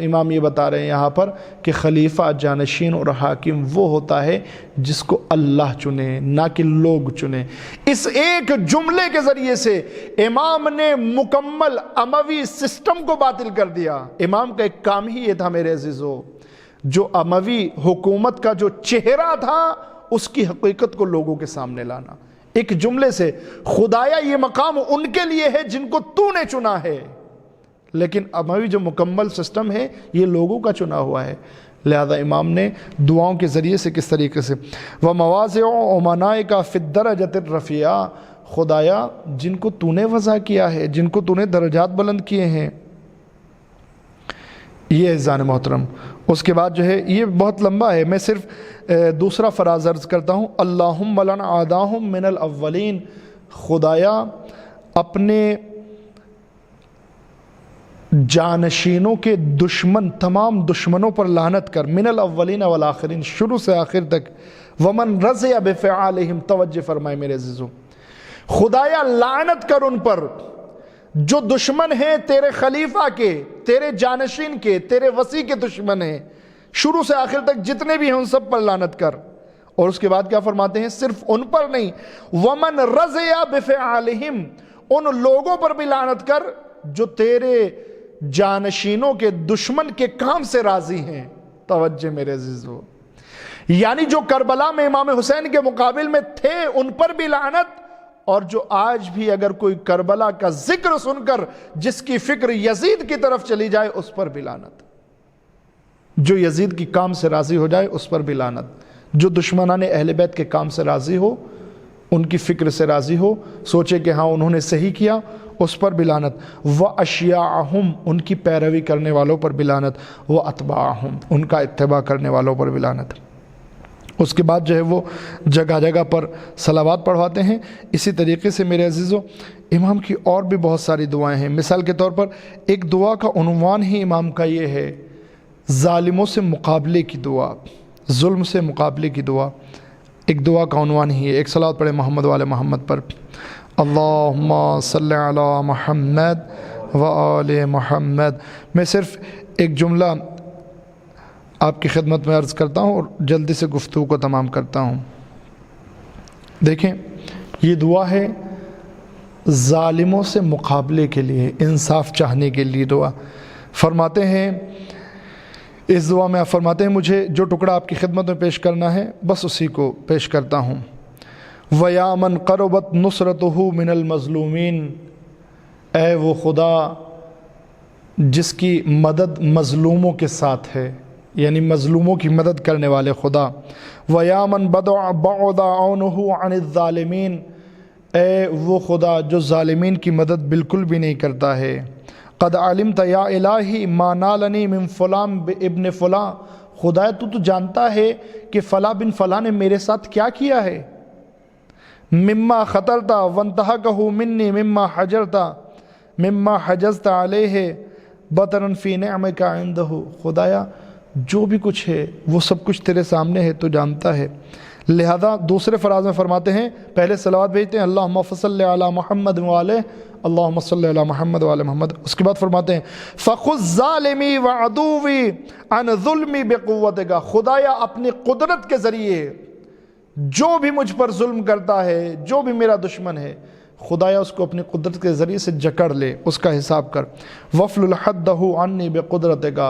امام یہ بتا رہے ہیں یہاں پر کہ خلیفہ، جانشین اور حاکم وہ ہوتا ہے جس کو اللہ چنے، نہ کہ لوگ چنے۔ اس ایک جملے کے ذریعے سے امام نے مکمل اموی سسٹم کو باطل کر دیا۔ امام کا ایک کام ہی یہ تھا میرے عزیزو، جو اموی حکومت کا جو چہرہ تھا اس کی حقیقت کو لوگوں کے سامنے لانا۔ ایک جملے سے خدایا یہ مقام ان کے لیے ہے جن کو تو نے چنا ہے، لیکن اموی جو مکمل سسٹم ہے یہ لوگوں کا چنا ہوا ہے۔ لہذا امام نے دعاؤں کے ذریعے سے کس طریقے سے وَمَوَاضِعُ أُمَنَائِكَ فِي الدَّرَجَةِ الرَّفِيعَةِ، خدایا جن کو تو نے وضع کیا ہے، جن کو تو نے درجات بلند کیے ہیں، یہ عزیزان محترم۔ اس کے بعد جو ہے یہ بہت لمبا ہے، میں صرف دوسرا فراز عرض کرتا ہوں۔ اللہم لَعْنَ أَعْدَاءَهُم مِّنَ الْأَوَّلِينَ، خدایا اپنے جانشینوں کے دشمن، تمام دشمنوں پر لعنت کر، من الاولین والآخرین، شروع سے آخر تک، ومن رضی بفعالہم، توجہ فرمائے میرے عزیزو، خدایا لعنت کر ان پر جو دشمن ہیں تیرے خلیفہ کے، تیرے جانشین کے، تیرے وسیع کے دشمن ہیں، شروع سے آخر تک جتنے بھی ہیں ان سب پر لعنت کر۔ اور اس کے بعد کیا فرماتے ہیں؟ صرف ان پر نہیں، ومن رضی بفعالہم، ان لوگوں پر بھی لعنت کر جو تیرے جانشینوں کے دشمن کے کام سے راضی ہیں۔ توجہ میرے عزیزو، یعنی جو کربلا میں امام حسین کے مقابل میں تھے ان پر بھی لعنت، اور جو آج بھی اگر کوئی کربلا کا ذکر سن کر جس کی فکر یزید کی طرف چلی جائے اس پر بھی لعنت، جو یزید کی کام سے راضی ہو جائے اس پر بھی لعنت، جو دشمنان اہل بیت کے کام سے راضی ہو، ان کی فکر سے راضی ہو، سوچے کہ ہاں انہوں نے صحیح کیا، اس پر بھی لعنت۔ وَأَشْيَاعَهُمْ، ان کی پیروی کرنے والوں پر بھی لعنت۔ وَأَتْبَاعَهُمْ، ان کا اتباع کرنے والوں پر بھی لعنت۔ اس کے بعد جو ہے وہ جگہ جگہ پر صلوات پڑھواتے ہیں۔ اسی طریقے سے میرے عزیزو امام کی اور بھی بہت ساری دعائیں ہیں۔ مثال کے طور پر ایک دعا کا عنوان ہی امام کا یہ ہے، ظالموں سے مقابلے کی دعا، ظلم سے مقابلے کی دعا، ایک دعا کا عنوان ہی ہے۔ ایک صلوات پڑھے محمد والے محمد پر، اللہم صلی علی محمد و آل محمد۔ میں صرف ایک جملہ آپ کی خدمت میں عرض کرتا ہوں اور جلدی سے گفتگو کو تمام کرتا ہوں۔ دیکھیں یہ دعا ہے ظالموں سے مقابلے کے لیے، انصاف چاہنے کے لیے دعا۔ فرماتے ہیں اس دعا میں، آپ فرماتے ہیں مجھے جو ٹکڑا آپ کی خدمت میں پیش کرنا ہے بس اسی کو پیش کرتا ہوں۔ وَيَا مَنْ قَرُبَتْ نُصْرَتُهُ مِنَ الْمَظْلُومِينَ، اے وہ خدا جس کی مدد مظلوموں کے ساتھ ہے، یعنی مظلوموں کی مدد کرنے والے خدا۔ وَيَا مَنْ بَعُدَ عَوْنُهُ عَنِ الظَّالِمِينَ، اے وہ خدا جو ظالمین کی مدد بالکل بھی نہیں کرتا ہے۔ قَدْ عَلِمْتَ يَا إِلَٰهِ مَا نَالَنِي مِنْ فُلَانٍ بِابْنِ فُلَانٍ، خدا تو جانتا ہے کہ فلاں بن فلاں نے میرے ساتھ کیا کیا ہے، مما خطرتا وانتہکہ منی مما حجرتا مما حجزت علیہ بطرن فی نعمک عندہ، خدایا جو بھی کچھ ہے وہ سب کچھ تیرے سامنے ہے، تو جانتا ہے۔ لہذا دوسرے فراز میں فرماتے ہیں، پہلے صلوات بھیجتے ہیں اللہم صلی علی محمد وعلیہ اللہم صلی علی محمد وعلی محمد، اس کے بعد فرماتے ہیں فَخُذْ ظَالِمِي وَعَدُوِّي عَنْ ظُلْمِ بِقُوَّتِكَ، خدایا اپنی قدرت کے ذریعے جو بھی مجھ پر ظلم کرتا ہے، جو بھی میرا دشمن ہے، خدایا اس کو اپنی قدرت کے ذریعے سے جکڑ لے، اس کا حساب کر۔ وَفْلُلْ حَدَّهُ عَنِّي بِقُدْرَتِكَ،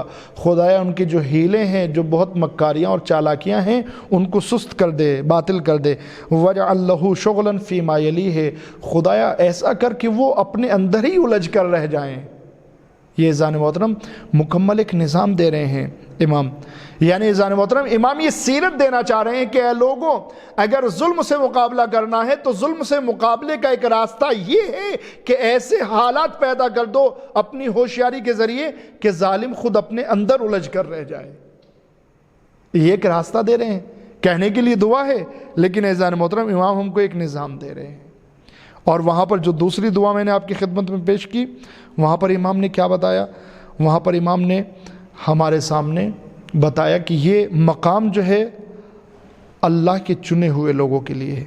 خدایا ان کی جو ہیلے ہیں، جو بہت مکاریاں اور چالاکیاں ہیں، ان کو سست کر دے، باطل کر دے۔ وَجْعَلْ لَهُ شُغْلًا فِي مَا يَلِيهِ، خدایا ایسا کر کہ وہ اپنے اندر ہی الجھ کر رہ جائیں۔ یہ اذان محترم مکمل ایک نظام دے رہے ہیں امام، یعنی اذان محترم امام یہ سیرت دینا چاہ رہے ہیں کہ اے لوگوں، اگر ظلم سے مقابلہ کرنا ہے تو ظلم سے مقابلے کا ایک راستہ یہ ہے کہ ایسے حالات پیدا کر دو اپنی ہوشیاری کے ذریعے کہ ظالم خود اپنے اندر الجھ کر رہ جائے۔ یہ ایک راستہ دے رہے ہیں، کہنے کے لیے دعا ہے، لیکن اذان محترم امام ہم کو ایک نظام دے رہے ہیں۔ اور وہاں پر جو دوسری دعا میں نے آپ کی خدمت میں پیش کی، وہاں پر امام نے کیا بتایا؟ وہاں پر امام نے ہمارے سامنے بتایا کہ یہ مقام جو ہے اللہ کے چنے ہوئے لوگوں کے لیے ہے۔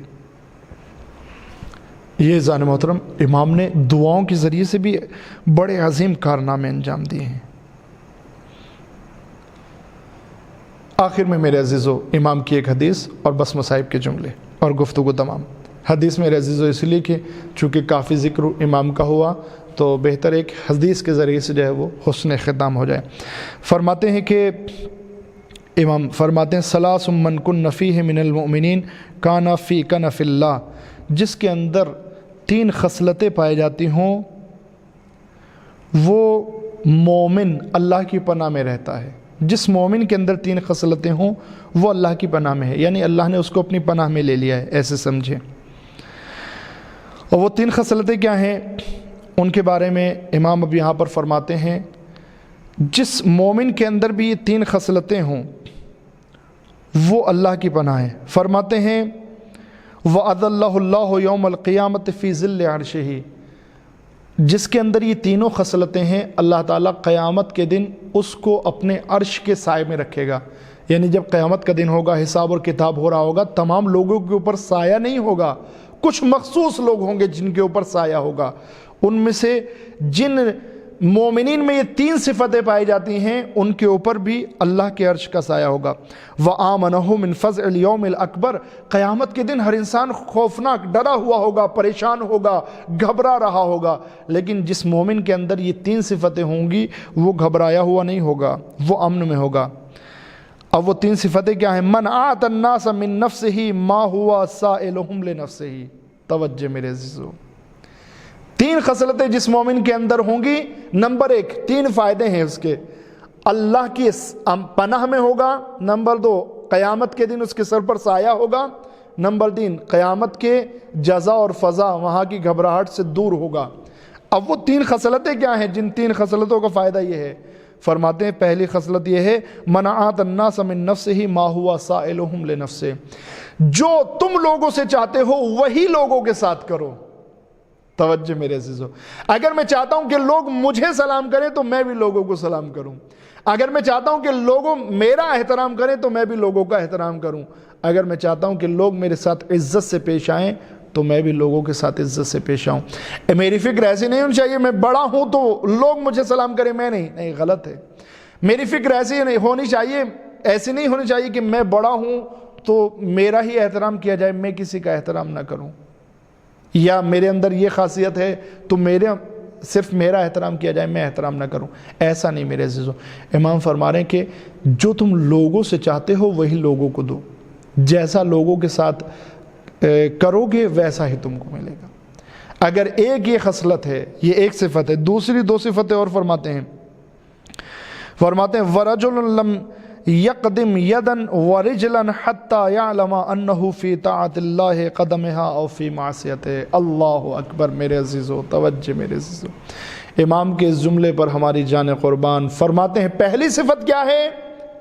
یہ اذان محترم امام نے دعاؤں کے ذریعے سے بھی بڑے عظیم کارنامے انجام دیے ہیں۔ آخر میں میرے عزیزو امام کی ایک حدیث اور بس مصائب کے جملے اور گفتگو تمام۔ حدیث میرے عزیزو اس لیے کہ چونکہ کافی ذکر امام کا ہوا تو بہتر ایک حدیث کے ذریعے سے جو ہے وہ حسن ختام ہو جائے۔ فرماتے ہیں کہ امام فرماتے ہیں ثلاث من کن فیہ من المؤمنین کان فی کنف اللہ، جس کے اندر 3 خصلتیں پائی جاتی ہوں وہ مومن اللہ کی پناہ میں رہتا ہے۔ جس مومن کے اندر 3 خصلتیں ہوں وہ اللہ کی پناہ میں ہے، یعنی اللہ نے اس کو اپنی پناہ میں لے لیا ہے، ایسے سمجھیں۔ اور وہ 3 خصلتیں کیا ہیں ان کے بارے میں امام اب یہاں پر فرماتے ہیں، جس مومن کے اندر بھی یہ 3 خصلتیں ہوں وہ اللہ کی پناہ ہے۔ فرماتے ہیں وَأَذَلَّهُ اللَّهُ يَوْمَ الْقِيَامَةِ فِي ظِلِّ عَرْشِهِ، جس کے اندر یہ تینوں خصلتیں ہیں اللہ تعالیٰ قیامت کے دن اس کو اپنے عرش کے سائے میں رکھے گا۔ یعنی جب قیامت کا دن ہوگا، حساب اور کتاب ہو رہا ہوگا، تمام لوگوں کے اوپر سایہ نہیں ہوگا، کچھ مخصوص لوگ ہوں گے جن کے اوپر سایہ ہوگا۔ ان میں سے جن مومنین میں یہ 3 صفتیں پائی جاتی ہیں ان کے اوپر بھی اللہ کے عرش کا سایہ ہوگا۔ وَآمَنَهُ مِنْ فَزْعِ الْيَوْمِ الْأَكْبَرِ، قیامت کے دن ہر انسان خوفناک، ڈرا ہوا ہوگا، پریشان ہوگا، گھبرا رہا ہوگا، لیکن جس مومن کے اندر یہ 3 صفتیں ہوں گی وہ گھبرایا ہوا نہیں ہوگا، وہ امن میں ہوگا۔ اب وہ 3 صفتیں کیا ہیں؟ مَنْ أَعْطَى النَّاسَ مِن نَفْسِهِ مَا هُوَ سَائِلُهُمْ لِنَفْسِهِ، توجہ میرے عزیزو، 3 خصلتیں جس مومن کے اندر ہوں گی، نمبر 1 3 فائدے ہیں اس کے، اللہ کی پناہ میں ہوگا، نمبر 2 قیامت کے دن اس کے سر پر سایہ ہوگا، نمبر 3 قیامت کے جزا اور فضا وہاں کی گھبراہٹ سے دور ہوگا۔ اب وہ 3 خصلتیں کیا ہیں؟ جن 3 خصلتوں کا فائدہ یہ ہے، فرماتے ہیں پہلی خصلت یہ ہے منعات الناس من نفسه ما هو سائلهم لنفسه، جو تم لوگوں سے چاہتے ہو وہی لوگوں کے ساتھ کرو۔ توجہ میرے عزیزو، اگر میں چاہتا ہوں کہ لوگ مجھے سلام کریں تو میں بھی لوگوں کو سلام کروں، اگر میں چاہتا ہوں کہ لوگ میرا احترام کریں تو میں بھی لوگوں کا احترام کروں، اگر میں چاہتا ہوں کہ لوگ میرے ساتھ عزت سے پیش آئیں تو میں بھی لوگوں کے ساتھ عزت سے پیش آؤں۔ میری فکر ایسی نہیں ہونی چاہیے میں بڑا ہوں تو لوگ مجھے سلام کریں، میں نہیں، غلط ہے۔ میری فکر ایسی نہیں ہونی چاہیے، ایسی نہیں ہونی چاہیے کہ میں بڑا ہوں تو میرا ہی احترام کیا جائے، میں کسی کا احترام نہ کروں، یا میرے اندر یہ خاصیت ہے تو صرف میرا احترام کیا جائے، میں احترام نہ کروں، ایسا نہیں میرے عزیزو۔ امام فرما رہے ہیں کہ جو تم لوگوں سے چاہتے ہو وہی لوگوں کو دو، جیسا لوگوں کے ساتھ کرو گے ویسا ہی تم کو ملے گا۔ اگر ایک یہ خصلت ہے، یہ ایک صفت ہے، دوسری 2 صفتیں اور فرماتے ہیں وَرَجُلٌ لَمْ يَقْدِمْ يَدًا وَرِجْلًا حَتَّى يَعْلَمَ أَنَّهُ فِي طَاعَةِ اللَّهِ قَدَمِهَا أَوْ فِي مَعْصِيَتِهِ۔ اللہ اکبر میرے عزیزو، توجہ میرے عزیزو، امام کے اس جملے پر ہماری جان قربان۔ فرماتے ہیں پہلی صفت کیا ہے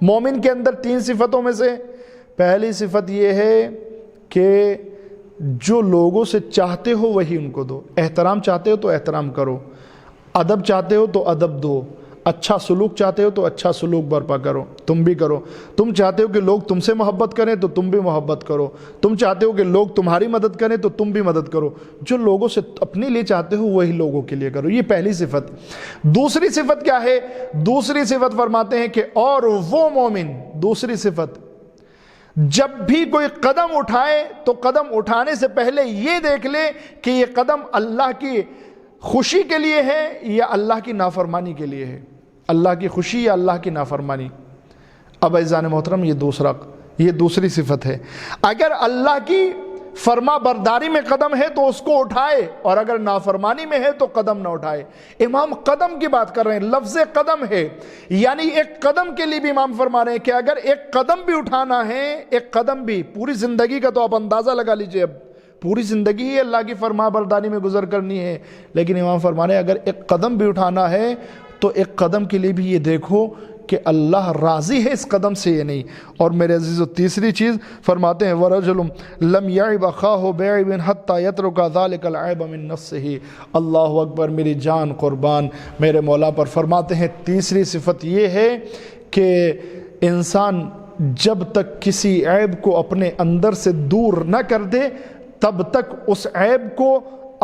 مومن کے اندر 3 صفتوں میں سے؟ پہلی صفت یہ ہے کہ جو لوگوں سے چاہتے ہو وہی ان کو دو. احترام چاہتے ہو تو احترام کرو, ادب چاہتے ہو تو ادب دو, اچھا سلوک چاہتے ہو تو اچھا سلوک برپا کرو, تم بھی کرو. تم چاہتے ہو کہ لوگ تم سے محبت کریں تو تم بھی محبت کرو. تم چاہتے ہو کہ لوگ تمہاری مدد کریں تو تم بھی مدد کرو. جو لوگوں سے اپنے لیے چاہتے ہو وہی لوگوں کے لیے کرو. یہ پہلی صفت. دوسری صفت کیا ہے؟ دوسری صفت فرماتے ہیں کہ اور وہ مومن, دوسری صفت, جب بھی کوئی قدم اٹھائے تو قدم اٹھانے سے پہلے یہ دیکھ لے کہ یہ قدم اللہ کی خوشی کے لیے ہے یا اللہ کی نافرمانی کے لیے ہے. اللہ کی خوشی یا اللہ کی نافرمانی. اب عزیزان محترم یہ دوسری صفت ہے. اگر اللہ کی فرما برداری میں قدم ہے تو اس کو اٹھائے, اور اگر نافرمانی میں ہے تو قدم نہ اٹھائے. امام قدم کی بات کر رہے ہیں, لفظ قدم ہے, یعنی ایک قدم کے لیے بھی امام فرما رہے ہیں کہ اگر ایک قدم بھی اٹھانا ہے, ایک قدم بھی, پوری زندگی کا تو آپ اندازہ لگا لیجئے, اب پوری زندگی ہی اللہ کی فرما برداری میں گزر کرنی ہے, لیکن امام فرما رہے ہیں اگر ایک قدم بھی اٹھانا ہے تو ایک قدم کے لیے بھی یہ دیکھو کہ اللہ راضی ہے اس قدم سے, یہ نہیں. اور میرے عزیزو تیسری چیز فرماتے ہیں وَرَجُلٌ لَمْ يَعِبْ أَخَاهُ بِعِيبٍ حَتَّى يَتْرُكَ ذَلِكَ الْعَيْبَ مِن نَفْسِهِ. اللہ اکبر, میری جان قربان میرے مولا پر. فرماتے ہیں تیسری صفت یہ ہے کہ انسان جب تک کسی عیب کو اپنے اندر سے دور نہ کر دے تب تک اس عیب کو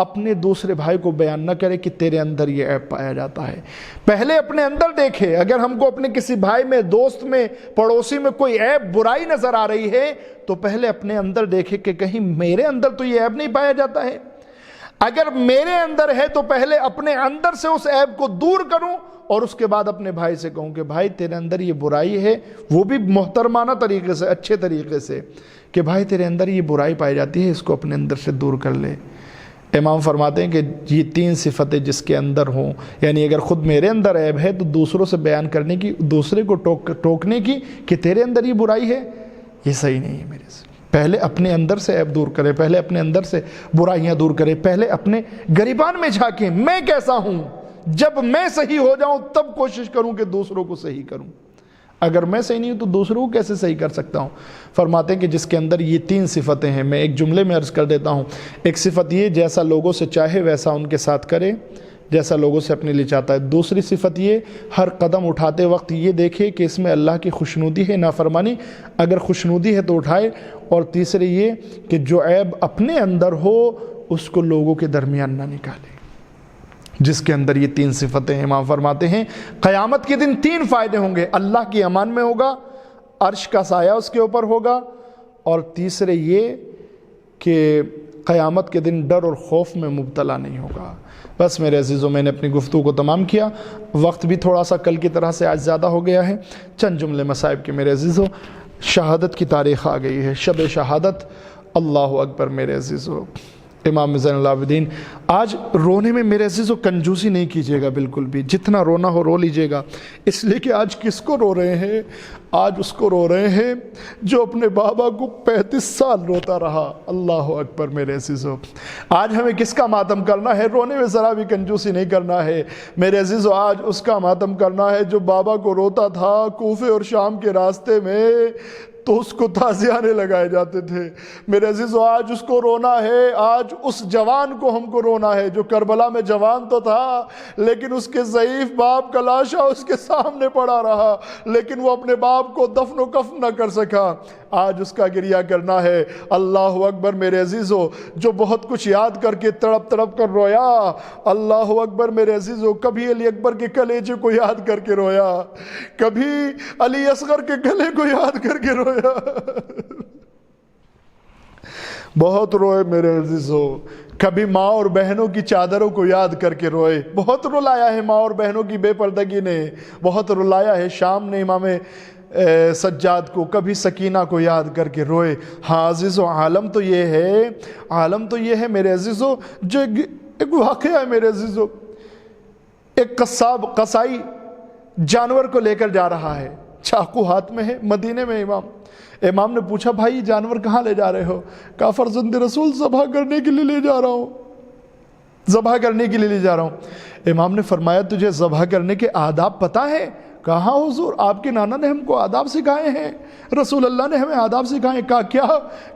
اپنے دوسرے بھائی کو بیان نہ کرے کہ تیرے اندر یہ عیب پایا جاتا ہے. پہلے اپنے اندر دیکھے. اگر ہم کو اپنے کسی بھائی میں, دوست میں, پڑوسی میں کوئی عیب, برائی نظر آ رہی ہے تو پہلے اپنے اندر دیکھے کہ کہیں میرے اندر تو یہ عیب نہیں پایا جاتا ہے. اگر میرے اندر ہے تو پہلے اپنے اندر سے اس عیب کو دور کروں اور اس کے بعد اپنے بھائی سے کہوں کہ بھائی تیرے اندر یہ برائی ہے, وہ بھی محترمانہ طریقے سے, اچھے طریقے سے, کہ بھائی تیرے اندر یہ برائی پائی جاتی ہے, اس کو اپنے اندر سے دور کر لے. امام فرماتے ہیں کہ یہ تین صفتیں جس کے اندر ہوں, یعنی اگر خود میرے اندر عیب ہے تو دوسروں سے بیان کرنے کی, دوسرے کو ٹوکنے کی کہ تیرے اندر یہ برائی ہے, یہ صحیح نہیں ہے میرے سے. پہلے اپنے اندر سے عیب دور کرے, پہلے اپنے اندر سے برائیاں دور کرے, پہلے اپنے گریبان میں جھانکیں میں کیسا ہوں. جب میں صحیح ہو جاؤں تب کوشش کروں کہ دوسروں کو صحیح کروں. اگر میں صحیح نہیں ہوں تو دوسروں کو کیسے صحیح کر سکتا ہوں. فرماتے ہیں کہ جس کے اندر یہ تین صفتیں ہیں, میں ایک جملے میں عرض کر دیتا ہوں. ایک صفت یہ, جیسا لوگوں سے چاہے ویسا ان کے ساتھ کرے, جیسا لوگوں سے اپنے لیے چاہتا ہے. دوسری صفت یہ, ہر قدم اٹھاتے وقت یہ دیکھے کہ اس میں اللہ کی خوشنودی ہے, نافرمانی, اگر خوشنودی ہے تو اٹھائے. اور تیسری یہ کہ جو عیب اپنے اندر ہو اس کو لوگوں کے درمیان نہ نکالے. جس کے اندر یہ تین صفتیں, امام فرماتے ہیں قیامت کے دن تین فائدے ہوں گے. اللہ کی امان میں ہوگا, عرش کا سایہ اس کے اوپر ہوگا, اور تیسرے یہ کہ قیامت کے دن ڈر اور خوف میں مبتلا نہیں ہوگا. بس میرے عزیزوں, میں نے اپنی گفتگو کو تمام کیا. وقت بھی تھوڑا سا کل کی طرح سے آج زیادہ ہو گیا ہے. چند جملے مصائب کے میرے عزیزوں. شہادت کی تاریخ آ گئی ہے, شب شہادت. اللہ اکبر میرے عزیزوں. امام زین العابدین, آج رونے میں میرے عزیزوں کنجوسی نہیں کیجیے گا بالکل بھی, جتنا رونا ہو رو لیجیے گا. اس لیے کہ آج کس کو رو رہے ہیں؟ آج اس کو رو رہے ہیں جو اپنے بابا کو 35 سال روتا رہا. اللہ اکبر میرے عزیزوں. آج ہمیں کس کا ماتم کرنا ہے؟ رونے میں ذرا بھی کنجوسی نہیں کرنا ہے میرے عزیزوں. آج اس کا ماتم کرنا ہے جو بابا کو روتا تھا کوفے اور شام کے راستے میں, تو اس کو تازیانے لگائے جاتے تھے. میرے عزیزو, آج اس کو رونا ہے. آج اس جوان کو ہم کو رونا ہے جو کربلا میں جوان تو تھا لیکن اس کے ضعیف باپ کا لاشا اس کے سامنے پڑا رہا, لیکن وہ اپنے باپ کو دفن و کفن نہ کر سکا. آج اس کا گریہ کرنا ہے. اللہ اکبر میرے عزیزو. جو بہت کچھ یاد کر کے تڑپ تڑپ کر رویا. اللہ اکبر میرے عزیزو. کبھی علی اکبر کے کلیجے کو یاد کر کے رویا, کبھی علی اصغر کے گلے کو یاد کر کے رویا. بہت روئے میرے عزیزو. کبھی ماں اور بہنوں کی چادروں کو یاد کر کے روئے. بہت رلایا ہے ماں اور بہنوں کی بے پردگی نے, بہت رلایا ہے شام نے امام سجاد کو. کبھی سکینہ کو یاد کر کے روئے. ہاں عزیزو, عالم تو یہ ہے میرے عزیزو. جو ایک واقعہ ہے میرے عزیزو, ایک قصائی جانور کو لے کر جا رہا ہے, چاقو ہاتھ میں ہے, مدینے میں. امام نے پوچھا بھائی یہ جانور کہاں لے جا رہے ہو؟ کہا فرزند رسول ذبح کرنے کے لیے لے جا رہا ہوں, ذبح کرنے کے لیے لے جا رہا ہوں. امام نے فرمایا تجھے ذبح کرنے کے آداب پتہ ہے؟ کہا حضور آپ کے نانا نے ہم کو آداب سکھائے ہیں، رسول اللہ نے ہمیں آداب سکھائے ہیں۔ کہا کیا؟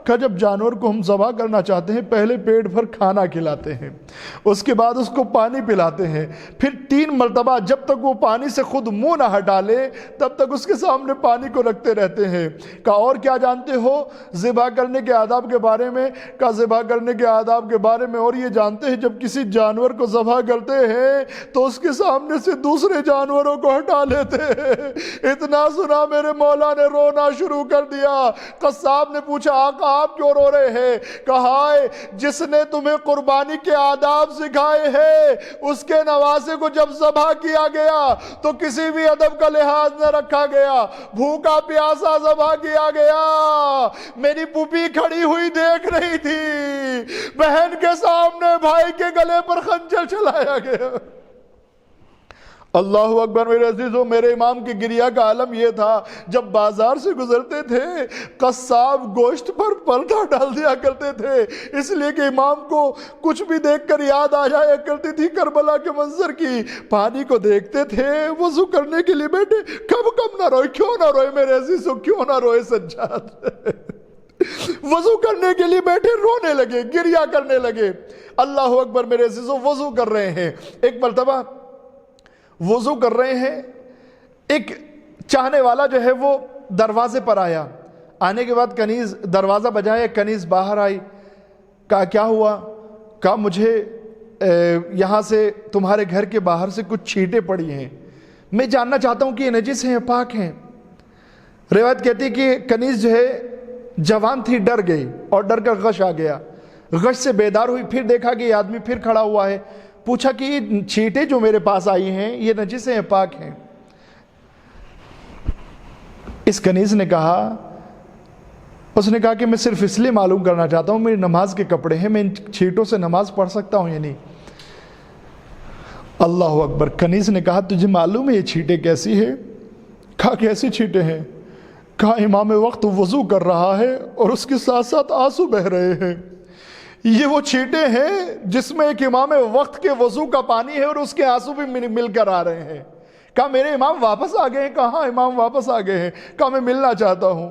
کہ جب جانور کو ہم ذبح کرنا چاہتے ہیں پہلے پیٹ بھر کھانا کھلاتے ہیں، اس کے بعد اس کو پانی پلاتے ہیں، پھر 3 مرتبہ جب تک وہ پانی سے خود منہ نہ ہٹا لے تب تک اس کے سامنے پانی کو رکھتے رہتے ہیں۔ کہا اور کیا جانتے ہو ذبح کرنے کے آداب کے بارے میں؟ کہا ذبح کرنے کے آداب کے بارے میں اور یہ جانتے ہیں جب کسی جانور کو ذبح کرتے ہیں تو اس کے سامنے سے دوسرے جانوروں کو ہٹا لیتے ہیں۔ اتنا سنا میرے مولا نے رونا شروع کر دیا۔ قصاب نے پوچھا آقا آپ کیوں رو رہے ہیں؟ کہا جس نے تمہیں قربانی کے آداب سکھائے ہیں اس کے نواسے کو جب ذبح کیا گیا تو کسی بھی ادب کا لحاظ نہ رکھا گیا، بھوکا پیاسا ذبح کیا گیا۔ میری پھوپھی کھڑی ہوئی دیکھ رہی تھی، بہن کے سامنے بھائی کے گلے پر خنجر چلایا گیا۔ اللہ اکبر میرے عزیزو، میرے امام کی گریہ کا عالم یہ تھا جب بازار سے گزرتے تھے قصاب گوشت پر پردہ ڈال دیا کرتے تھے، اس لیے کہ امام کو کچھ بھی دیکھ کر یاد آ جایا کرتی تھی کربلا کے منظر کی۔ پانی کو دیکھتے تھے، وضو کرنے کے لیے بیٹھے، کب نہ روئے، کیوں نہ روئے میرے عزیزو، کیوں نہ روئے سجاد وضو کرنے کے لیے بیٹھے، رونے لگے، گریہ کرنے لگے۔ اللہ اکبر میرے عزیزو، وضو کر رہے ہیں، ایک مرتبہ وضو کر رہے ہیں، ایک چاہنے والا جو ہے وہ دروازے پر آیا، آنے کے بعد کنیز دروازہ بجایا، کنیز باہر آئی۔ کہا کیا ہوا؟ کہا مجھے یہاں سے تمہارے گھر کے باہر سے کچھ چھینٹیں پڑی ہیں، میں جاننا چاہتا ہوں کہ یہ نجس ہیں یا پاک ہیں۔ روایت کہتی کہ کنیز جو ہے جوان تھی، ڈر گئی اور ڈر کر غش آ گیا، غش سے بیدار ہوئی، پھر دیکھا کہ یہ آدمی پھر کھڑا ہوا ہے، پوچھا کہ یہ چھینٹیں جو میرے پاس آئی ہیں یہ نجس ہیں یا پاک ہیں؟ اس کنیز نے کہا، اس نے کہا کہ میں صرف اس لیے معلوم کرنا چاہتا ہوں، میری نماز کے کپڑے ہیں، میں ان چھینٹوں سے نماز پڑھ سکتا ہوں یا نہیں؟ اللہ اکبر۔ کنیز نے کہا تجھے معلوم ہے یہ چھینٹیں کیسی ہے؟ کہا کیسی چھینٹیں ہیں؟ کہا امام وقت وضو کر رہا ہے اور اس کے ساتھ ساتھ آنسو بہ رہے ہیں، یہ وہ چھینٹیں ہیں جس میں ایک امام وقت کے وضو کا پانی ہے اور اس کے آنسو بھی مل کر آ رہے ہیں۔ کہا میرے امام واپس آ گئے ہیں؟ کہا ہاں امام واپس آ گئے ہیں۔ کہا میں ملنا چاہتا ہوں۔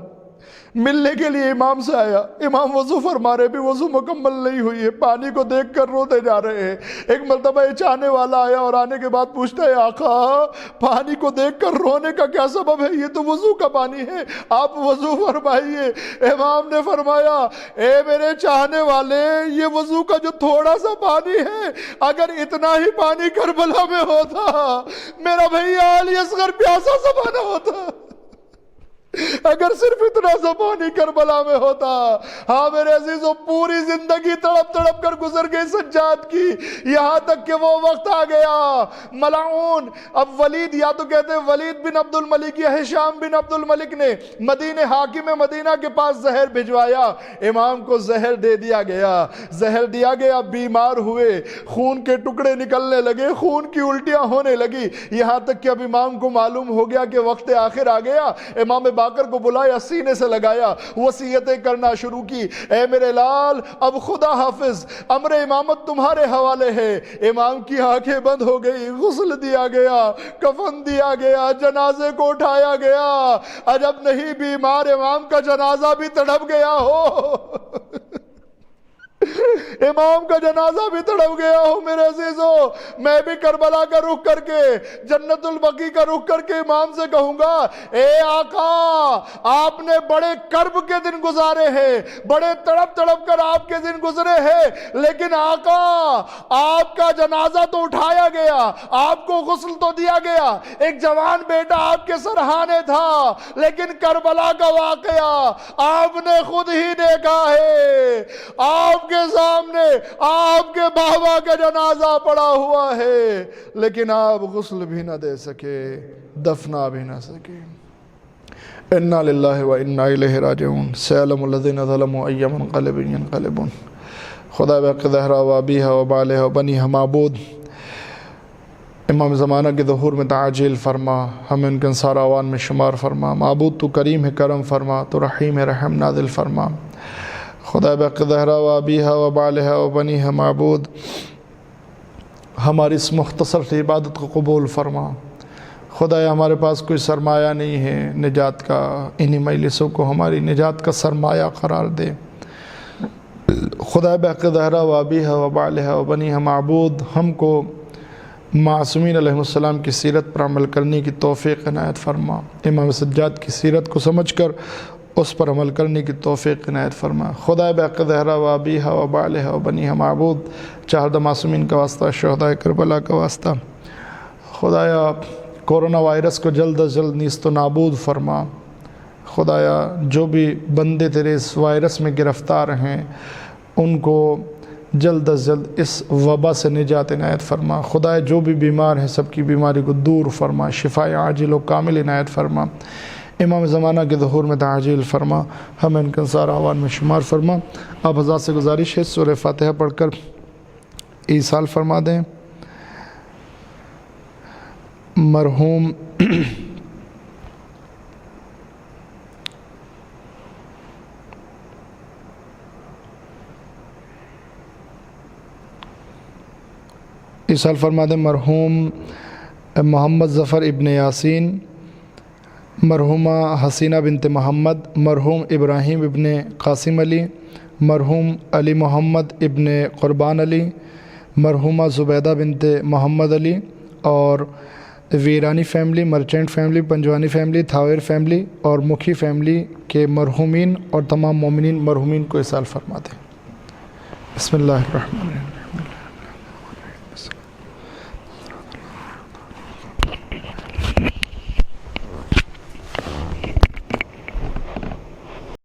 ملنے کے لیے امام سے آیا، امام وضو فرما رہے، بھی وضو مکمل نہیں ہوئی ہے، پانی کو دیکھ کر روتے جا رہے ہیں۔ ایک مرتبہ یہ چاہنے والا آیا اور آنے کے بعد پوچھتا ہے آقا پانی کو دیکھ کر رونے کا کیا سبب ہے؟ یہ تو وضو کا پانی ہے، آپ وضو فرمائیے۔ امام نے فرمایا اے میرے چاہنے والے، یہ وضو کا جو تھوڑا سا پانی ہے، اگر اتنا ہی پانی کربلا میں ہوتا میرا بھیا علی اصغر پیاسا سا نہ ہوتا، اگر صرف اتنا سا پانی کربلا میں ہوتا۔ ہاں میرے عزیزو، پوری زندگی تڑپ تڑپ کر گزر گئی سجاد کی، یہاں تک کہ وہ وقت آ گیا ملعون اب ولید، یا تو کہتے ہیں ولید بن عبد الملک یا ہشام بن عبد الملک نے مدینہ حاکم مدینہ کے پاس زہر بھجوایا، امام کو زہر دے دیا گیا، زہر دیا گیا، بیمار ہوئے، خون کے ٹکڑے نکلنے لگے، خون کی الٹیاں ہونے لگی، یہاں تک کہ اب امام کو معلوم ہو گیا کہ وقت آخر آ گیا۔ امام باقر کو بلایا، سینے سے لگایا، وصیتیں کرنا شروع کی، اے میرے لال اب خدا حافظ، امر امامت تمہارے حوالے ہے۔ امام کی آنکھیں بند ہو گئی، غسل دیا گیا، کفن دیا گیا، جنازے کو اٹھایا گیا۔ عجب نہیں بیمار امام کا جنازہ بھی تڑپ گیا ہو، امام کا جنازہ بھی تڑپ گیا ہو میرے عزیزو۔ میں بھی کربلا کا رخ کر کے، جنت البقیع کا رخ کر کے امام سے کہوں گا، اے آقا آپ نے بڑے کرب کے دن گزارے ہیں، بڑے تڑپ تڑپ کر آپ کے دن گزرے ہیں، لیکن آقا آپ کا جنازہ تو اٹھایا گیا، آپ کو غسل تو دیا گیا، ایک جوان بیٹا آپ کے سرہانے تھا، لیکن کربلا کا واقعہ آپ نے خود ہی دیکھا ہے، آپ کے سامنے آپ کے بابا کا جنازہ پڑا ہوا ہے، لیکن آپ غسل بھی نہ دے سکے، دفنا بھی نہ سکے۔ انا للہ و انا الیہ راجعون۔ سیعلم الذین ظلموا ای منقلب ینقلبون۔ خدا بحق زہرا و ابیہا و بالہا و بنیہا معبود، امام زمانہ کے ظہور میں تعجیل فرما، ہمیں ان کے انصار آوان میں شمار فرما۔ معبود تو کریم ہے، کرم فرما، تو رحیم ہے، رحم نازل فرما۔ خدا بحق زہرا و ابیہا و بالہا و بنیہا معبود، ہماری اس مختصر سی عبادت کو قبول فرما۔ خدایا ہمارے پاس کوئی سرمایہ نہیں ہے نجات کا، انہی مجلسوں کو ہماری نجات کا سرمایہ قرار دے۔ خدا بحق زہرا و ابیہا و بعلہا و بنیہا معبود ہم کو معصومین علیہ السلام کی سیرت پر عمل کرنے کی توفیق عنایت فرما، امام سجاد کی سیرت کو سمجھ کر اس پر عمل کرنے کی توفیق عنایت فرما۔ خدا بحق زہرا و ابیہا و بعلہا و بنیہا معبود چہردہ معصومین کا واسطہ، شہداء کربلا کا واسطہ، خدایا کورونا وائرس کو جلد از جلد نیست و نابود فرما۔ خدایا جو بھی بندے تیرے اس وائرس میں گرفتار ہیں ان کو جلد از جلد اس وبا سے نجات عنایت فرما۔ خدایا جو بھی بیمار ہیں سب کی بیماری کو دور فرما، شفاء عاجل و کامل عنایت فرما۔ امام زمانہ کے ظہور میں تعجیل فرما، ہمیں ان کے انصار اعوان میں شمار فرما۔ آپ حضرات سے گزارش ہے سورہ فاتحہ پڑھ کر ایصال فرما دیں۔ مرحوم ایصال فرما دیں مرحوم محمد ظفر ابن یاسین، مرحومہ حسینہ بنت محمد، مرحوم ابراہیم ابن قاسم علی، مرحوم علی محمد ابن قربان علی، مرحومہ زبیدہ بنت محمد علی، اور Virani family, Merchant family, Panjwani family, Thavir family اور مکھی فیملی کے مرحومین اور تمام مومنین مرحومین کو ایصال فرما دیں۔ بسم اللہ الرحمن الرحیم۔